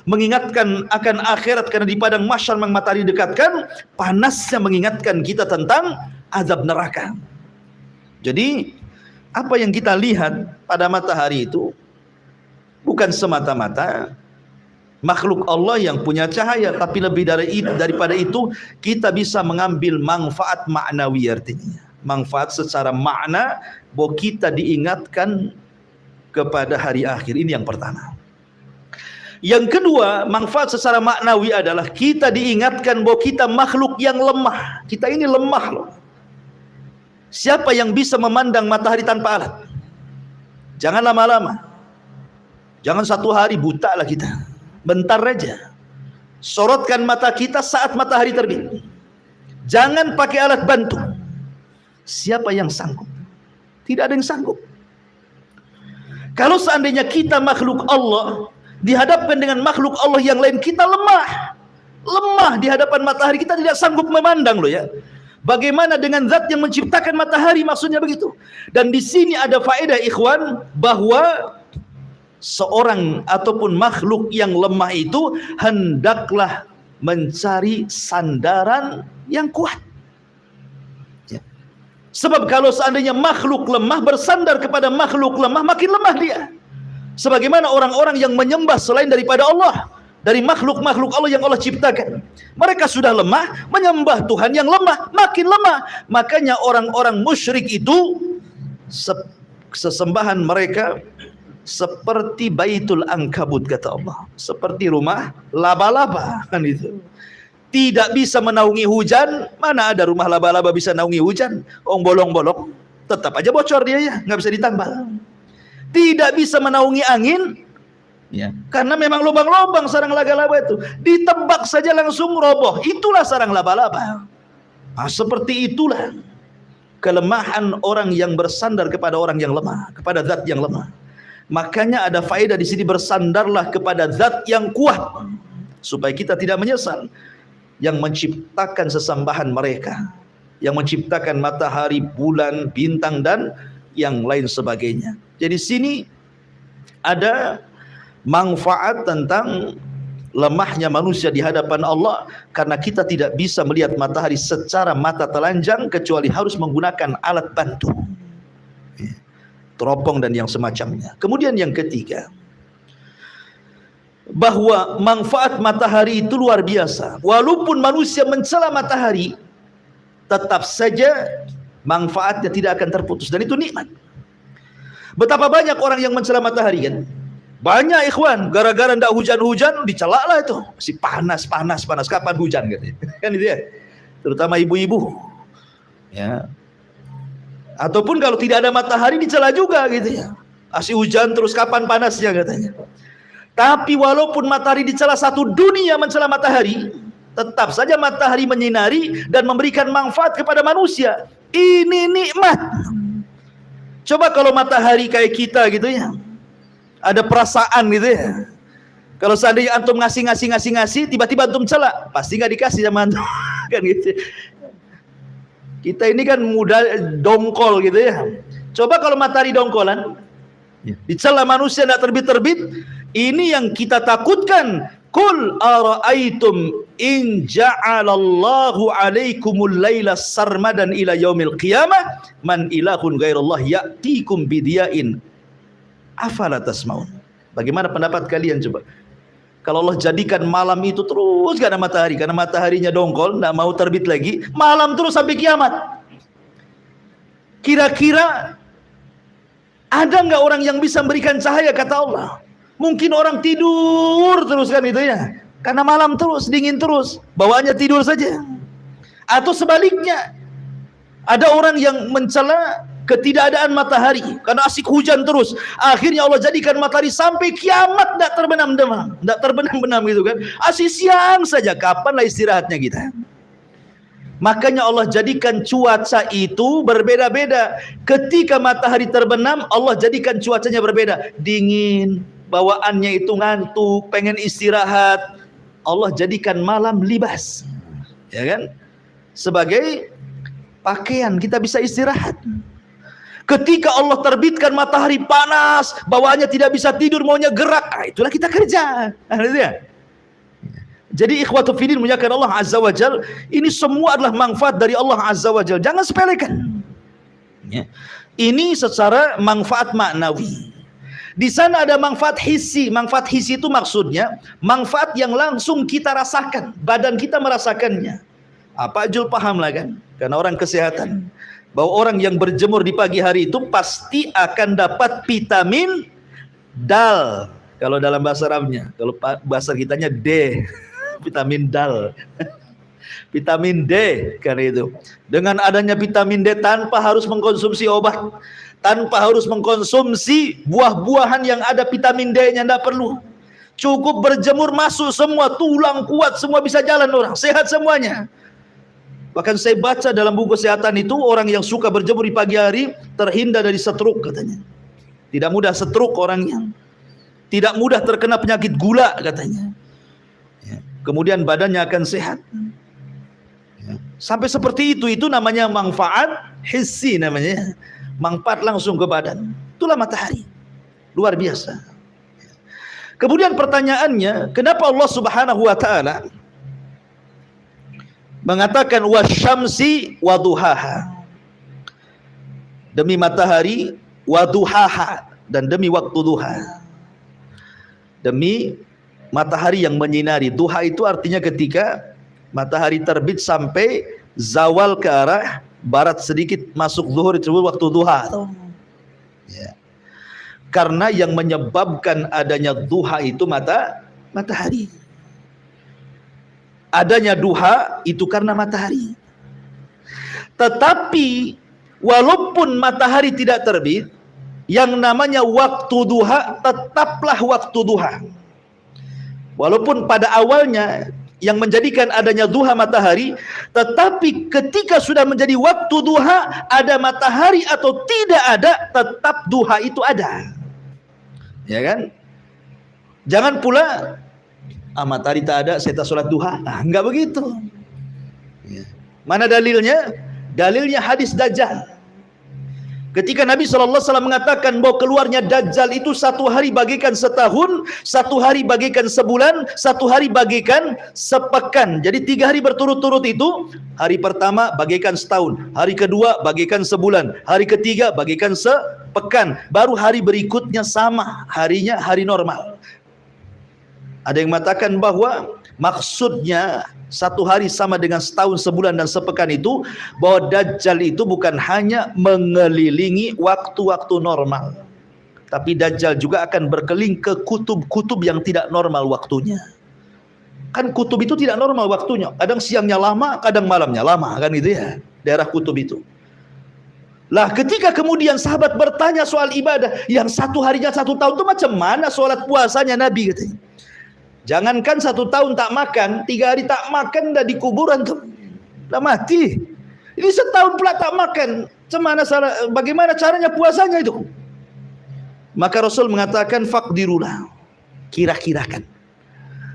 mengingatkan akan akhirat, karena di padang mahsyar matahari dekatkan, panasnya mengingatkan kita tentang azab neraka. Jadi apa yang kita lihat pada matahari itu bukan semata-mata makhluk Allah yang punya cahaya, tapi lebih daripada itu kita bisa mengambil manfaat maknawi, artinya manfaat secara makna bahwa kita diingatkan kepada hari akhir. Ini yang pertama. Yang kedua, manfaat secara maknawi adalah kita diingatkan bahwa kita makhluk yang lemah. Kita ini lemah loh. Siapa yang bisa memandang matahari tanpa alat? Jangan lama-lama. Jangan satu hari, buta lah kita. Bentar aja. Sorotkan mata kita saat matahari terbit. Jangan pakai alat bantu. Siapa yang sanggup? Tidak ada yang sanggup. Kalau seandainya kita makhluk Allah dihadapkan dengan makhluk Allah yang lain, kita lemah. Lemah di hadapan matahari, kita tidak sanggup memandang loh ya. Bagaimana dengan zat yang menciptakan matahari, maksudnya begitu. Dan di sini ada faedah ikhwan, bahwa seorang ataupun makhluk yang lemah itu hendaklah mencari sandaran yang kuat. Ya. Sebab kalau seandainya makhluk lemah bersandar kepada makhluk lemah, makin lemah dia. Sebagaimana orang-orang yang menyembah selain daripada Allah, dari makhluk-makhluk Allah yang Allah ciptakan, mereka sudah lemah, menyembah Tuhan yang lemah, makin lemah. Makanya orang-orang musyrik itu sesembahan mereka seperti Baitul Ankabut, kata Allah, seperti rumah laba-laba, kan itu. Tidak bisa menaungi hujan. Mana ada rumah laba-laba bisa naungi hujan? Bolong-bolong, tetap aja bocor dia ya, nggak bisa ditambal. Tidak bisa menaungi angin, ya, karena memang lubang-lubang sarang laba-laba itu, ditebak saja langsung roboh. Itulah sarang laba-laba. Nah, seperti itulah kelemahan orang yang bersandar kepada orang yang lemah, kepada zat yang lemah. Makanya ada faedah di sini, bersandarlah kepada zat yang kuat supaya kita tidak menyesal, yang menciptakan sesembahan mereka, yang menciptakan matahari, bulan, bintang dan yang lain sebagainya. Jadi sini ada manfaat tentang lemahnya manusia di hadapan Allah, karena kita tidak bisa melihat matahari secara mata telanjang kecuali harus menggunakan alat bantu, teropong dan yang semacamnya. Kemudian yang ketiga, bahwa manfaat matahari itu luar biasa. Walaupun manusia mencela matahari, tetap saja manfaatnya tidak akan terputus, dan itu nikmat. Betapa banyak orang yang mencela matahari kan? Banyak ikhwan, gara-gara ndak hujan-hujan dicela lah itu. Masih panas, kapan hujan gitu. Kan itu ya. Terutama ibu-ibu. Ya. Ataupun kalau tidak ada matahari dicela juga gitu ya. Masih hujan terus, kapan panasnya katanya. Tapi walaupun matahari dicela, satu dunia mencela matahari, Tetap saja matahari menyinari dan memberikan manfaat kepada manusia. Ini nikmat. Coba kalau matahari kayak kita gitu ya, ada perasaan gitu ya. Kalau seandainya antum ngasih, tiba-tiba antum celak, pasti nggak dikasih sama antum. Kan gitu. Kita ini kan mudah dongkol gitu ya. Coba kalau matahari dongkolan, dicela manusia tidak terbit-terbit, ini yang kita takutkan. Qul ara'aitum in ja'alallahu 'alaikumul laila sarmadan ila yaumil qiyamah man ilahun ghairallah ya'tikum bidiya'in afala tasmaun. Bagaimana pendapat kalian coba? Kalau Allah jadikan malam itu terus gak ada matahari, karena mataharinya dongkol, tidak mau terbit lagi, malam terus sampai kiamat. Kira-kira ada nggak orang yang bisa memberikan cahaya? Kata Allah, mungkin orang tidur terus kan itu ya, karena malam terus, dingin terus, bawaannya tidur saja. Atau sebaliknya, ada orang yang mencela ketidakadaan matahari karena asik hujan terus, akhirnya Allah jadikan matahari sampai kiamat tidak terbenam gitu kan, asik siang saja. Kapanlah istirahatnya kita? Makanya Allah jadikan cuaca itu berbeda-beda. Ketika matahari terbenam, Allah jadikan cuacanya berbeda, dingin, bawaannya itu ngantuk, pengen istirahat. Allah jadikan malam libas, ya kan, sebagai pakaian kita bisa istirahat. Ketika Allah terbitkan matahari panas, bawaannya tidak bisa tidur, maunya gerak, itulah kita kerja. Jadi ikhwatu fiddin muliakan Allah Azza wa Jal, ini semua adalah manfaat dari Allah Azza wa Jal, jangan sepelekan. Ini secara manfaat maknawi. Di sana ada manfaat hissi. Manfaat hissi itu maksudnya manfaat yang langsung kita rasakan, badan kita merasakannya. Apa Jul paham lah kan? Karena orang kesehatan, bahwa orang yang berjemur di pagi hari itu pasti akan dapat vitamin dal. Kalau dalam bahasa Arabnya, kalau bahasa kitanya D, vitamin dal. Vitamin D, karena itu. Dengan adanya vitamin D tanpa harus mengkonsumsi obat, tanpa harus mengkonsumsi buah-buahan yang ada vitamin D-nya, tidak perlu. Cukup berjemur masuk semua, tulang kuat, semua bisa jalan orang, sehat semuanya. Bahkan saya baca dalam buku kesehatan itu, orang yang suka berjemur di pagi hari terhindar dari stroke katanya. Tidak mudah stroke orangnya. Tidak mudah terkena penyakit gula katanya. Kemudian badannya akan sehat. Sampai seperti itu namanya manfaat hissi namanya. Manfaat langsung ke badan. Itulah matahari. Luar biasa. Kemudian pertanyaannya, kenapa Allah Subhanahu wa taala mengatakan wasyamsi waduhaha, demi matahari, waduhaha, dan demi waktu duha. Demi matahari yang menyinari. Duha itu artinya ketika matahari terbit sampai zawal ke arah barat sedikit masuk zuhur, itu waktu duha. Ya. Karena yang menyebabkan adanya duha itu matahari. Adanya duha itu karena matahari. Tetapi walaupun matahari tidak terbit, yang namanya waktu duha tetaplah waktu duha. Walaupun pada awalnya yang menjadikan adanya duha matahari, tetapi ketika sudah menjadi waktu duha, ada matahari atau tidak ada, tetap duha itu ada. Ya kan? Jangan pula matahari tak ada, saya tak sholat duha. Enggak begitu. Mana dalilnya? Dalilnya hadis Dajjal. Ketika Nabi SAW mengatakan bahwa keluarnya Dajjal itu satu hari bagikan setahun, satu hari bagikan sebulan, satu hari bagikan sepekan. Jadi 3 hari berturut-turut itu, hari pertama bagikan setahun, hari kedua bagikan sebulan, hari ketiga bagikan sepekan, baru hari berikutnya sama, harinya hari normal. Ada yang mengatakan bahwa maksudnya satu hari sama dengan setahun, sebulan, dan sepekan itu, bahwa Dajjal itu bukan hanya mengelilingi waktu-waktu normal, tapi Dajjal juga akan berkeliling ke kutub-kutub yang tidak normal waktunya. Kan kutub itu tidak normal waktunya, kadang siangnya lama, kadang malamnya lama, kan itu ya, daerah kutub itu. Lah ketika kemudian sahabat bertanya soal ibadah, yang satu harinya 1 tahun itu macam mana sholat puasanya Nabi katanya. Jangankan 1 tahun tak makan, 3 hari tak makan dah di kuburan tuh, dah mati. Ini setahun pula tak makan, bagaimana caranya puasanya itu? Maka Rasul mengatakan faqdirulah, kira-kirakan.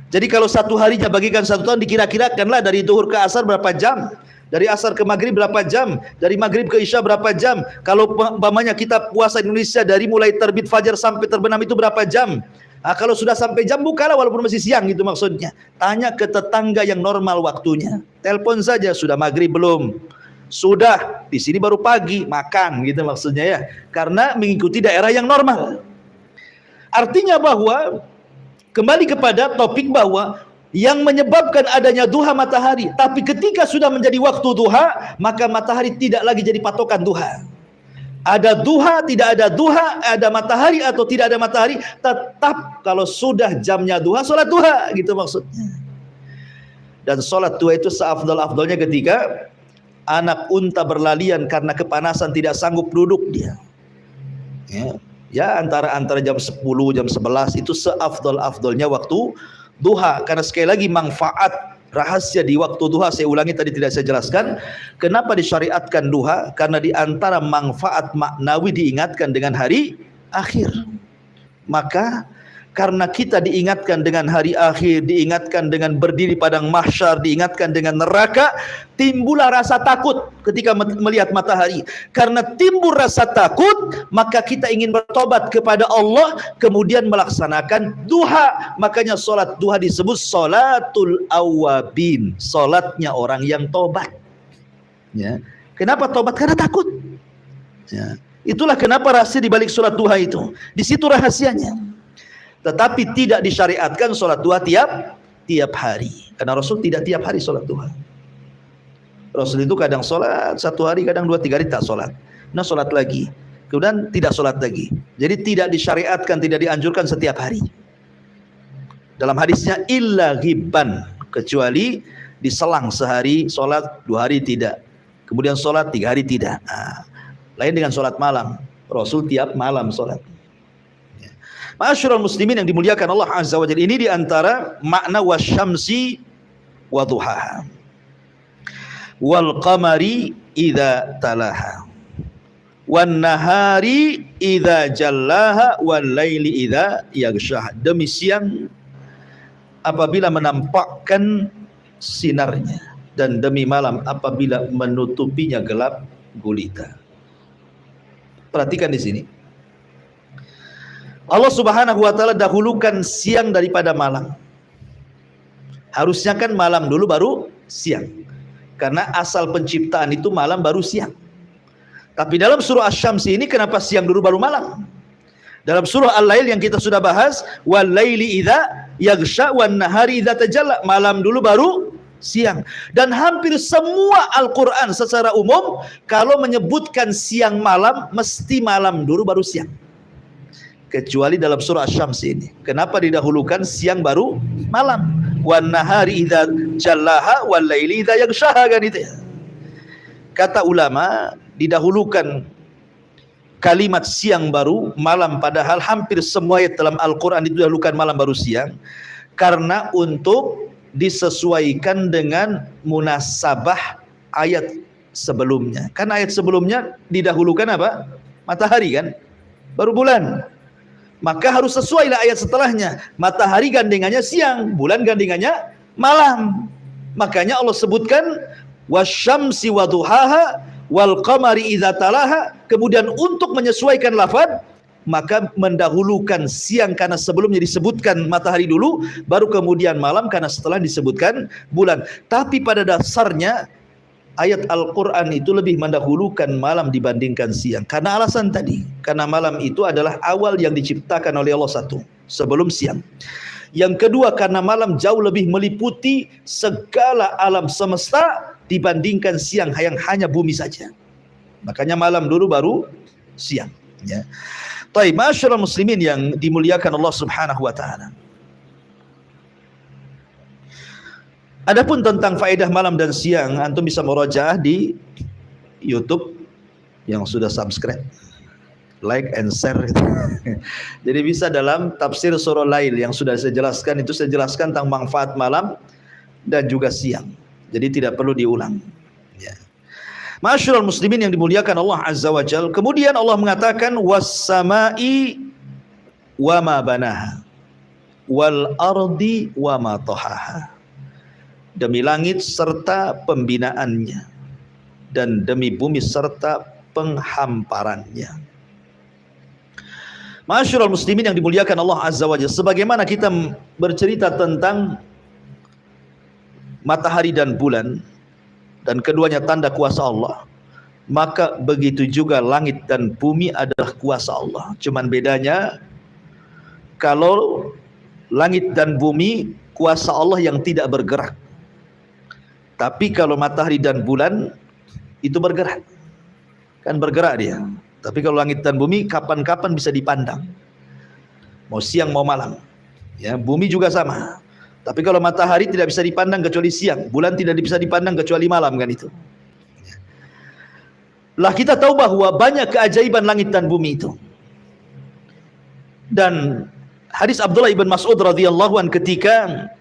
Jadi kalau 1 harinya bagikan 1 tahun, dikira-kirakanlah dari zuhur ke asar berapa jam, dari asar ke maghrib berapa jam, dari maghrib ke isya berapa jam. Kalau umpamanya kita puasa Indonesia dari mulai terbit fajar sampai terbenam itu berapa jam. Kalau sudah sampai jam, bukalah walaupun masih siang, gitu maksudnya. Tanya ke tetangga yang normal waktunya. Telepon saja, sudah maghrib belum? Sudah, di sini baru pagi, makan, gitu maksudnya ya. Karena mengikuti daerah yang normal. Artinya bahwa kembali kepada topik bahwa yang menyebabkan adanya duha matahari, tapi ketika sudah menjadi waktu duha, maka matahari tidak lagi jadi patokan duha. Ada duha, tidak ada duha, ada matahari atau tidak ada matahari, tetap kalau sudah jamnya duha, sholat duha, gitu maksudnya. Dan sholat duha itu seafdal-afdalnya ketika anak unta berlalian karena kepanasan tidak sanggup duduk dia. Ya antara jam 10, jam 11 itu seafdal-afdalnya waktu duha. Karena sekali lagi manfaat rahasia di waktu duha, saya ulangi tadi tidak saya jelaskan. Kenapa disyariatkan duha? Karena di antara manfaat maknawi diingatkan dengan hari akhir. Maka karena kita diingatkan dengan hari akhir, diingatkan dengan berdiri padang mahsyar, diingatkan dengan neraka, timbullah rasa takut ketika melihat matahari. Karena timbul rasa takut, maka kita ingin bertobat kepada Allah, kemudian melaksanakan duha. Makanya sholat duha disebut sholatul awabin, sholatnya orang yang tobat. Ya. Kenapa tobat? Karena takut. Ya. Itulah kenapa rahasia dibalik sholat duha itu. Di situ rahasianya. Tetapi tidak disyariatkan sholat duha tiap hari. Karena Rasul tidak tiap hari sholat duha. Rasul itu kadang sholat 1 hari, kadang 2-3 hari tak sholat. Nah sholat lagi, kemudian tidak sholat lagi. Jadi tidak disyariatkan, tidak dianjurkan setiap hari. Dalam hadisnya illa ghibban, kecuali diselang sehari sholat, 2 hari tidak. Kemudian sholat 3 hari tidak. Lain dengan sholat malam. Rasul tiap malam sholat. Ma'asyiral muslimin yang dimuliakan Allah Azza wa Jalla, ini diantara makna wasyamsi wa duhaha wal qamari idza talaha wan nahari idza jallaha wal laili idza yaghshaha. Demi siang apabila menampakkan sinarnya, dan demi malam apabila menutupinya gelap gulita. Perhatikan di sini. Allah Subhanahu wa taala dahulukan siang daripada malam. Harusnya kan malam dulu baru siang. Karena asal penciptaan itu malam baru siang. Tapi dalam surah Asy-Syams ini kenapa siang dulu baru malam? Dalam surah Al-Lail yang kita sudah bahas, wal laili idza yaghsha wan nahari idza tajalla, malam dulu baru siang. Dan hampir semua Al-Qur'an secara umum kalau menyebutkan siang malam mesti malam dulu baru siang. Kecuali dalam surah Asy-Syams ini. Kenapa didahulukan siang baru malam? Wan nahari idza jallaha wal laili idza yaghshaha, kan itu ya. Kata ulama, didahulukan kalimat siang baru malam, padahal hampir semua ayat dalam Al-Qur'an didahulukan malam baru siang, karena untuk disesuaikan dengan munasabah ayat sebelumnya. Kan ayat sebelumnya didahulukan apa? Matahari kan? Baru bulan. Maka harus sesuailah ayat setelahnya. Matahari gandengannya siang, bulan gandengannya malam. Makanya Allah sebutkan wasyamsi waduhaha wal qamari idza talaha. Kemudian untuk menyesuaikan lafaz, maka mendahulukan siang karena sebelumnya disebutkan matahari dulu, baru kemudian malam karena setelah disebutkan bulan. Tapi pada dasarnya ayat Al-Quran itu lebih mendahulukan malam dibandingkan siang. Karena alasan tadi. Karena malam itu adalah awal yang diciptakan oleh Allah satu, sebelum siang. Yang kedua, karena malam jauh lebih meliputi segala alam semesta dibandingkan siang yang hanya bumi saja. Makanya malam dulu baru siang. Ya. Baik, ma'asyiral muslimin yang dimuliakan Allah Subhanahu wa taala. Adapun tentang faedah malam dan siang, antum bisa murajaah di YouTube yang sudah subscribe. like and share. Jadi bisa dalam tafsir surah Lail yang sudah saya jelaskan, itu saya jelaskan tentang manfaat malam dan juga siang. Jadi tidak perlu diulang. Ya. Ma'asyiral muslimin yang dimuliakan Allah Azza wa Jalla. Kemudian Allah mengatakan was-sama'i wa ma banaha wal ardi wa ma tahaha. Demi langit serta pembinaannya, dan demi bumi serta penghamparannya. Ma'asyiral muslimin yang dimuliakan Allah Azza wa Jalla, sebagaimana kita bercerita tentang matahari dan bulan, dan keduanya tanda kuasa Allah, maka begitu juga langit dan bumi adalah kuasa Allah. Cuman bedanya, kalau langit dan bumi kuasa Allah yang tidak bergerak, tapi kalau matahari dan bulan itu bergerak, kan bergerak dia. Tapi kalau langit dan bumi kapan-kapan bisa dipandang, mau siang mau malam. Ya, bumi juga sama. Tapi kalau matahari tidak bisa dipandang kecuali siang, bulan tidak bisa dipandang kecuali malam, kan itu. Lah kita tahu bahwa banyak keajaiban langit dan bumi itu. Dan hadis Abdullah ibn Mas'ud radhiyallahu an ketika,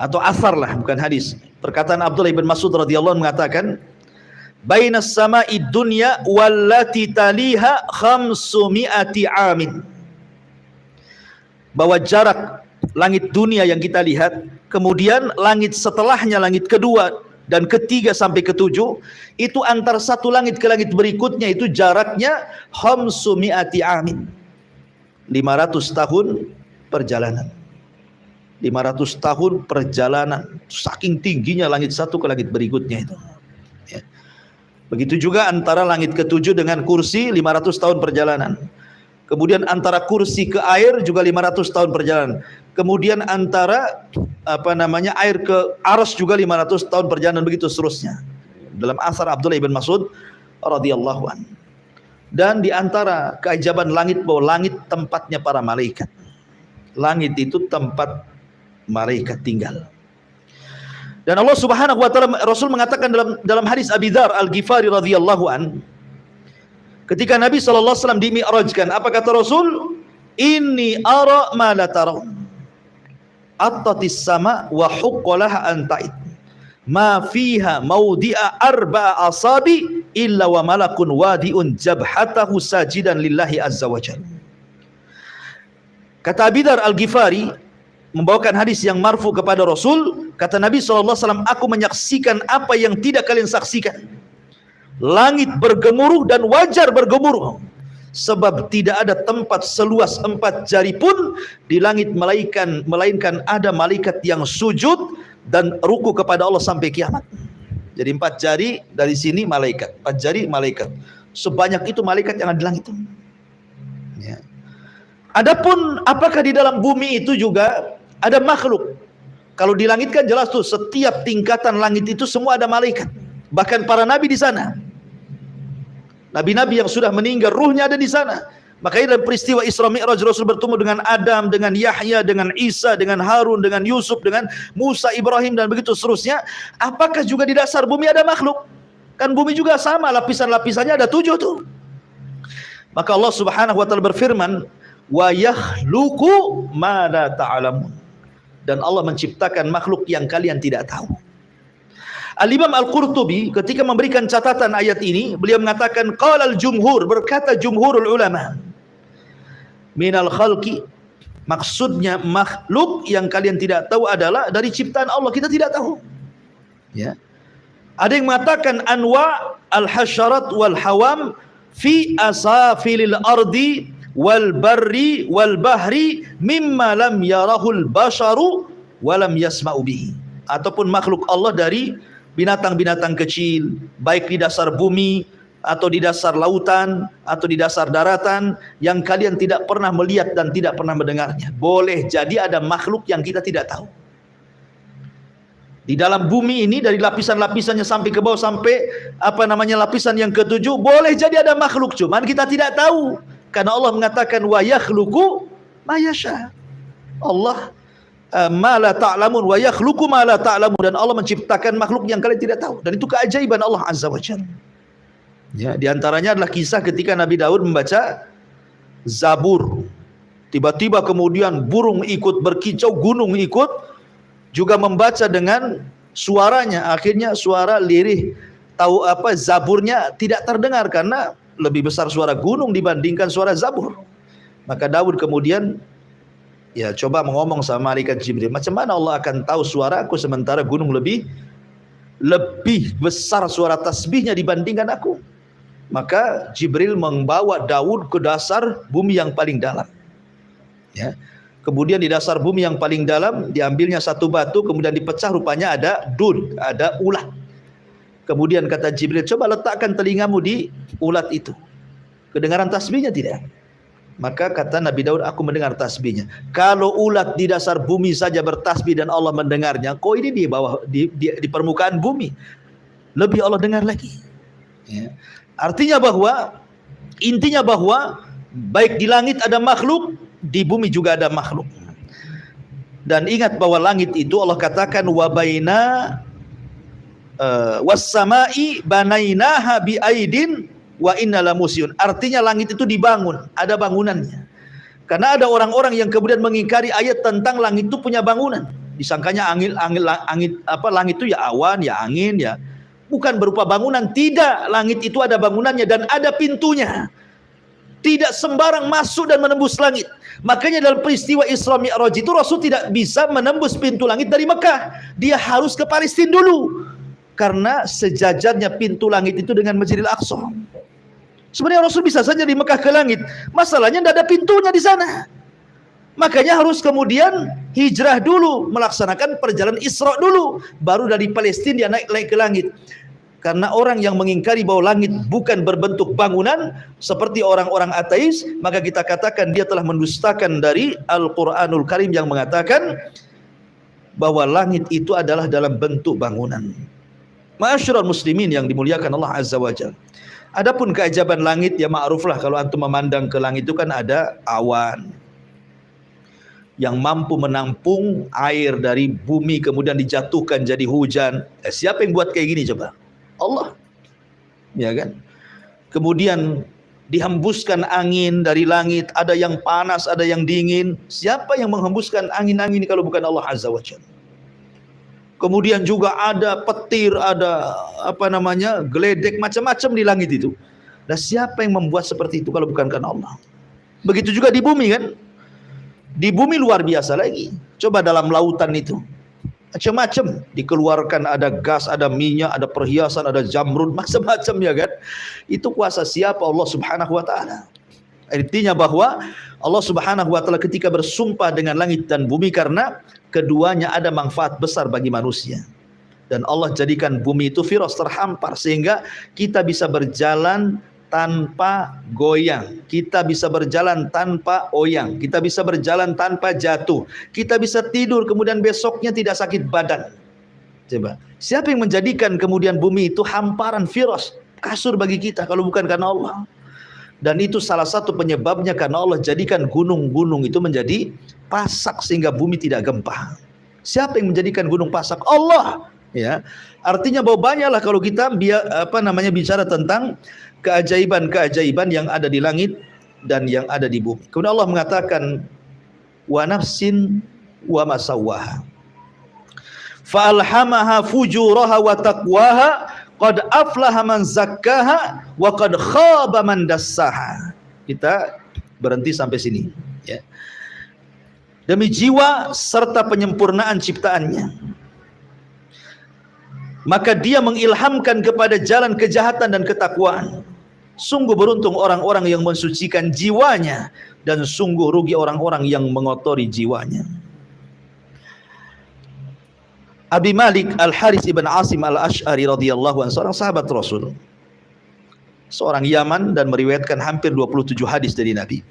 atau asar lah, bukan hadis, perkataan Abdullah ibn Mas'ud radhiyallahu an mengatakan, bainas sama'i dunya wallati taliha 500 amin. Bahwa jarak langit dunia yang kita lihat, kemudian langit setelahnya, langit kedua dan ketiga sampai ketujuh, itu antara satu langit ke langit berikutnya itu jaraknya 500 amin, 500 tahun perjalanan. 500 tahun perjalanan, saking tingginya langit satu ke langit berikutnya itu. Ya. Begitu juga antara langit ketujuh dengan kursi 500 tahun perjalanan. Kemudian antara kursi ke air juga 500 tahun perjalanan. Kemudian antara air ke arsy juga 500 tahun perjalanan, begitu seterusnya. Dalam asar Abdullah ibn Mas'ud radhiyallahu an. Dan di antara keajaiban langit, bahwa langit tempatnya para malaikat. Langit itu tempat malaikat tinggal. Dan Allah Subhanahu wa taala, Rasul mengatakan dalam hadis Abi Dzar Al-Ghifari radhiyallahu an, ketika Nabi sallallahu alaihi wasallam dimi'rajkan, apa kata Rasul? Inni ara ma la tarawun. Attatis sama wa huqqalaha an ta'id. Ma fiha mawdi'a arba'a asabi illa wa malakun wadi'un jabhatahu sajidan lillahi azza wa jalla. Kata Abi Dzar Al-Ghifari membawakan hadis yang marfu kepada Rasul, kata Nabi SAW, aku menyaksikan apa yang tidak kalian saksikan. Langit bergemuruh dan wajar bergemuruh, sebab tidak ada tempat seluas 4 jari pun di langit melainkan ada malaikat yang sujud dan ruku kepada Allah sampai kiamat. Jadi 4 jari dari sini malaikat, 4 jari malaikat. Sebanyak itu malaikat yang ada di langit itu. Ya. Adapun apakah di dalam bumi itu juga ada makhluk? Kalau di langit kan jelas tuh, setiap tingkatan langit itu semua ada malaikat. Bahkan para nabi di sana. Nabi-nabi yang sudah meninggal, ruhnya ada di sana. Makanya dalam peristiwa Isra Mi'raj, Rasul bertemu dengan Adam, dengan Yahya, dengan Isa, dengan Harun, dengan Yusuf, dengan Musa, Ibrahim, dan begitu seterusnya. Apakah juga di dasar bumi ada makhluk? Kan bumi juga sama, lapisan-lapisannya ada 7 tuh. Maka Allah Subhanahu wa taala berfirman, wa yakhluqu ma la ta'lamun. Dan Allah menciptakan makhluk yang kalian tidak tahu. Al-Imam Al-Qurtubi ketika memberikan catatan ayat ini, beliau mengatakan qala al-jumhur, berkata jumhurul ulama, minal khalqi, maksudnya makhluk yang kalian tidak tahu adalah dari ciptaan Allah, kita tidak tahu. Ya. Ada yang mengatakan anwa al-hasyarat wal hawam fi asafilil ardi wal barri wal bahri mimma lam yarahul basharu wa lam yasma'u bihi. Ataupun makhluk Allah dari binatang-binatang kecil, baik di dasar bumi atau di dasar lautan atau di dasar daratan, yang kalian tidak pernah melihat dan tidak pernah mendengarnya. Boleh jadi ada makhluk yang kita tidak tahu. Di dalam bumi ini, dari lapisan-lapisannya sampai ke bawah, sampai lapisan yang ke-7, boleh jadi ada makhluk, cuman kita tidak tahu. Karena Allah mengatakan wa yakhluqu ma yasha. Allah ma la ta'lamun wa yakhluqu ma la ta'lamun, dan Allah menciptakan makhluk yang kalian tidak tahu, dan itu keajaiban Allah Azza wa Jalla. Ya, di antaranya adalah kisah ketika Nabi Daud membaca Zabur. Tiba-tiba kemudian burung ikut berkicau, gunung ikut juga membaca dengan suaranya. Akhirnya suara lirih Zaburnya tidak terdengar karena lebih besar suara gunung dibandingkan suara Zabur. Maka Daud kemudian coba ngomong sama malaikat Jibril, macam mana Allah akan tahu suaraku sementara gunung lebih besar suara tasbihnya dibandingkan aku. Maka Jibril membawa Daud ke dasar bumi yang paling dalam. Ya. Kemudian di dasar bumi yang paling dalam diambilnya satu batu, kemudian dipecah, rupanya ada ada ulat. Kemudian kata Jibril, coba letakkan telingamu di ulat itu. Kedengaran tasbihnya tidak? Maka kata Nabi Daud, aku mendengar tasbihnya. Kalau ulat di dasar bumi saja bertasbih dan Allah mendengarnya, kok ini di permukaan bumi lebih Allah dengar lagi. Ya. Intinya bahwa baik di langit ada makhluk, di bumi juga ada makhluk. Dan ingat bahwa langit itu Allah katakan was-sama'i banainaha bi'aidin wa inna lamusyun. Artinya langit itu dibangun, ada bangunannya. Karena ada orang-orang yang kemudian mengingkari ayat tentang langit itu punya bangunan. Disangkanya langit itu ya awan, ya angin, ya bukan berupa bangunan. Tidak, langit itu ada bangunannya dan ada pintunya. Tidak sembarang masuk dan menembus langit. Makanya dalam peristiwa Isra Mi'raj itu Rasul tidak bisa menembus pintu langit dari Mekah. Dia harus ke Palestina dulu. Karena sejajarnya pintu langit itu dengan Masjidil Aqsa. Sebenarnya Rasul bisa saja di Mekah ke langit. Masalahnya tidak ada pintunya di sana. Makanya harus kemudian hijrah dulu, melaksanakan perjalanan Isra dulu, baru dari Palestina dia naik ke langit. Karena orang yang mengingkari bahwa langit bukan berbentuk bangunan seperti orang-orang ateis, maka kita katakan dia telah mendustakan dari Al-Qur'anul Karim yang mengatakan bahwa langit itu adalah dalam bentuk bangunan. Ma'asyiral muslimin yang dimuliakan Allah Azza wa Jalla. Adapun keajaban langit, ya ma'ruflah kalau antum memandang ke langit itu kan ada awan yang mampu menampung air dari bumi kemudian dijatuhkan jadi hujan. Siapa yang buat kayak gini coba? Allah. Ya kan? Kemudian dihembuskan angin dari langit, ada yang panas, ada yang dingin. Siapa yang menghembuskan angin-angin ini kalau bukan Allah Azza wa Jalla? Kemudian juga ada petir, ada geledek, macam-macam di langit itu. Dan siapa yang membuat seperti itu kalau bukan karena Allah? Begitu juga di bumi kan? Di bumi luar biasa lagi. Coba dalam lautan itu. Macam-macam dikeluarkan, ada gas, ada minyak, ada perhiasan, ada jamrud, macam-macam ya kan. Itu kuasa siapa? Allah Subhanahu wa taala. Artinya bahwa Allah Subhanahu wa taala ketika bersumpah dengan langit dan bumi karena keduanya ada manfaat besar bagi manusia. Dan Allah jadikan bumi itu firas, terhampar, sehingga kita bisa berjalan tanpa goyang, kita bisa berjalan tanpa oyang, kita bisa berjalan tanpa jatuh, kita bisa tidur kemudian besoknya tidak sakit badan. Coba, siapa yang menjadikan kemudian bumi itu hamparan, firas, kasur bagi kita kalau bukan karena Allah? Dan itu salah satu penyebabnya karena Allah jadikan gunung-gunung itu menjadi pasak sehingga bumi tidak gempa. Siapa yang menjadikan gunung pasak? Allah. Ya, artinya bahwa banyaklah kalau kita bicara tentang keajaiban-keajaiban yang ada di langit dan yang ada di bumi. Kemudian Allah mengatakan wa nafsin wa ma sawwaha fa alhamaha fujuraha wa taqwaha qad aflaha man zakkaha wa qad khaba man dassaha. Kita berhenti sampai sini ya. Demi jiwa serta penyempurnaan ciptaannya, maka dia mengilhamkan kepada jalan kejahatan dan ketakwaan. Sungguh beruntung orang-orang yang mensucikan jiwanya, dan sungguh rugi orang-orang yang mengotori jiwanya. Abi Malik Al-Haris ibn Asim Al-Ash'ari radhiyallahu anhu, seorang sahabat Rasul, seorang Yaman, dan meriwayatkan hampir 27 hadis dari Nabi.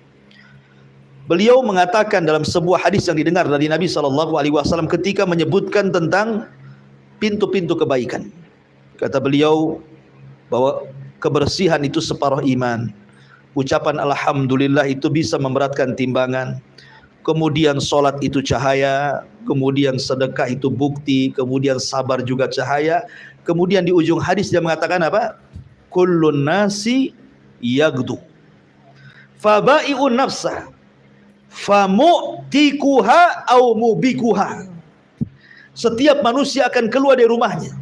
Beliau mengatakan dalam sebuah hadis yang didengar dari Nabi SAW ketika menyebutkan tentang pintu-pintu kebaikan. Kata beliau bahwa kebersihan itu separuh iman. Ucapan alhamdulillah itu bisa memberatkan timbangan. Kemudian solat itu cahaya. Kemudian sedekah itu bukti. Kemudian sabar juga cahaya. Kemudian di ujung hadis dia mengatakan apa? kullun nasi yagdu fabai'un nafsah famu'tikuha au mubikuha. Setiap manusia akan keluar dari rumahnya.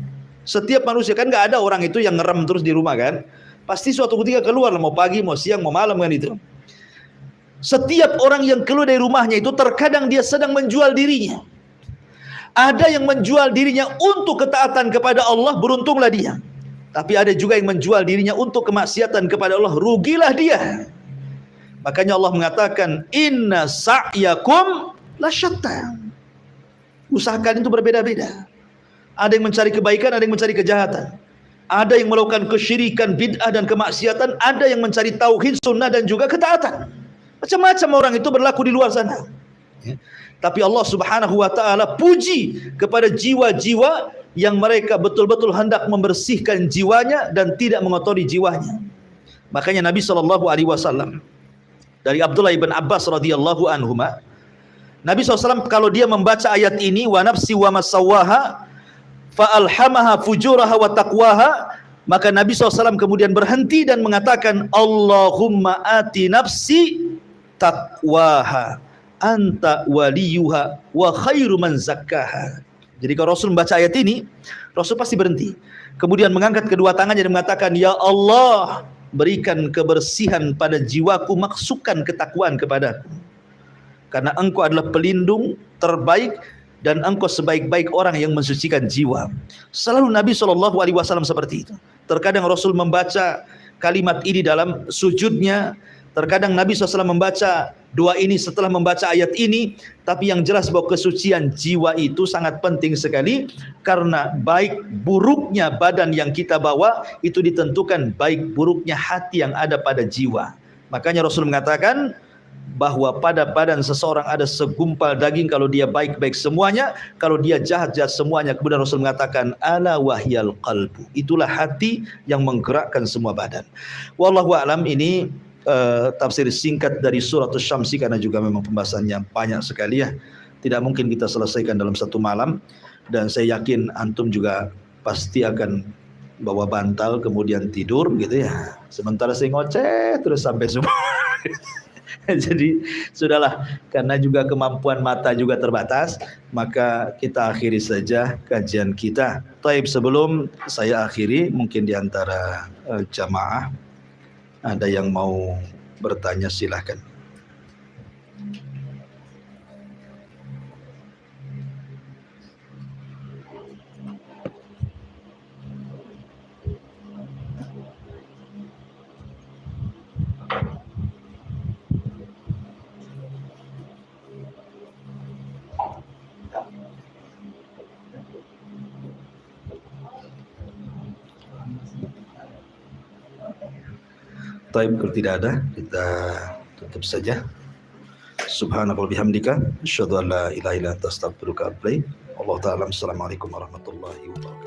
Setiap manusia, kan nggak ada orang itu yang ngerem terus di rumah kan. Pasti suatu ketika keluar, mau pagi, mau siang, mau malam kan itu. Setiap orang yang keluar dari rumahnya itu terkadang dia sedang menjual dirinya. Ada yang menjual dirinya untuk ketaatan kepada Allah, beruntunglah dia. Tapi ada juga yang menjual dirinya untuk kemaksiatan kepada Allah, rugilah dia. Makanya Allah mengatakan, inna sa'yakum lasyatta. Usaha kalian itu berbeda-beda. Ada yang mencari kebaikan, ada yang mencari kejahatan. Ada yang melakukan kesyirikan, bid'ah dan kemaksiatan. Ada yang mencari tauhid, sunnah dan juga ketaatan. Macam-macam orang itu berlaku di luar sana. Tapi Allah Subhanahu wa ta'ala puji kepada jiwa-jiwa yang mereka betul-betul hendak membersihkan jiwanya dan tidak mengotori jiwanya. Makanya Nabi SAW dari Abdullah ibn Abbas radhiyallahu anhuma, Nabi SAW kalau dia membaca ayat ini, wa nafsi wa masawaha fa alhamaha fujuraha wa taqwaha, maka Nabi SAW kemudian berhenti dan mengatakan, Allahumma ati nafsi taqwaha anta waliyuha wa khairu man zakkaha. Jadi kalau Rasul membaca ayat ini, Rasul pasti berhenti. Kemudian mengangkat kedua tangannya dan mengatakan, ya Allah, berikan kebersihan pada jiwaku, masukkan ketakwaan kepadaku. Karena engkau adalah pelindung terbaik dan engkau sebaik-baik orang yang mensucikan jiwa. Selalu Nabi SAW seperti itu. Terkadang Rasul membaca kalimat ini dalam sujudnya. Terkadang Nabi SAW membaca doa ini setelah membaca ayat ini. Tapi yang jelas bahwa kesucian jiwa itu sangat penting sekali. Karena baik buruknya badan yang kita bawa itu ditentukan baik buruknya hati yang ada pada jiwa. Makanya Rasul mengatakan bahwa pada badan seseorang ada segumpal daging, kalau dia baik-baik semuanya, kalau dia jahat-jahat semuanya. Kemudian Rasul mengatakan, ala wahyal qalbu, itulah hati yang menggerakkan semua badan. Wallahu a'lam. Ini tafsir singkat dari surah Asy-Syamsi, karena juga memang pembahasannya banyak sekali ya. Tidak mungkin kita selesaikan dalam satu malam. Dan saya yakin antum juga pasti akan bawa bantal kemudian tidur gitu ya. Sementara saya ngoceh terus sampai subuh. Jadi sudahlah, karena juga kemampuan mata juga terbatas, maka kita akhiri saja kajian kita. Taib, sebelum saya akhiri, mungkin di antara jamaah ada yang mau bertanya, silahkan. Taib, kalau tidak ada, kita tutup saja. Subhanallah bihamdika, asyhadu an la ilaha illa anta astaghfiruka wa atubu ilaik. Allah ta'ala. Assalamualaikum warahmatullahi wabarakatuh.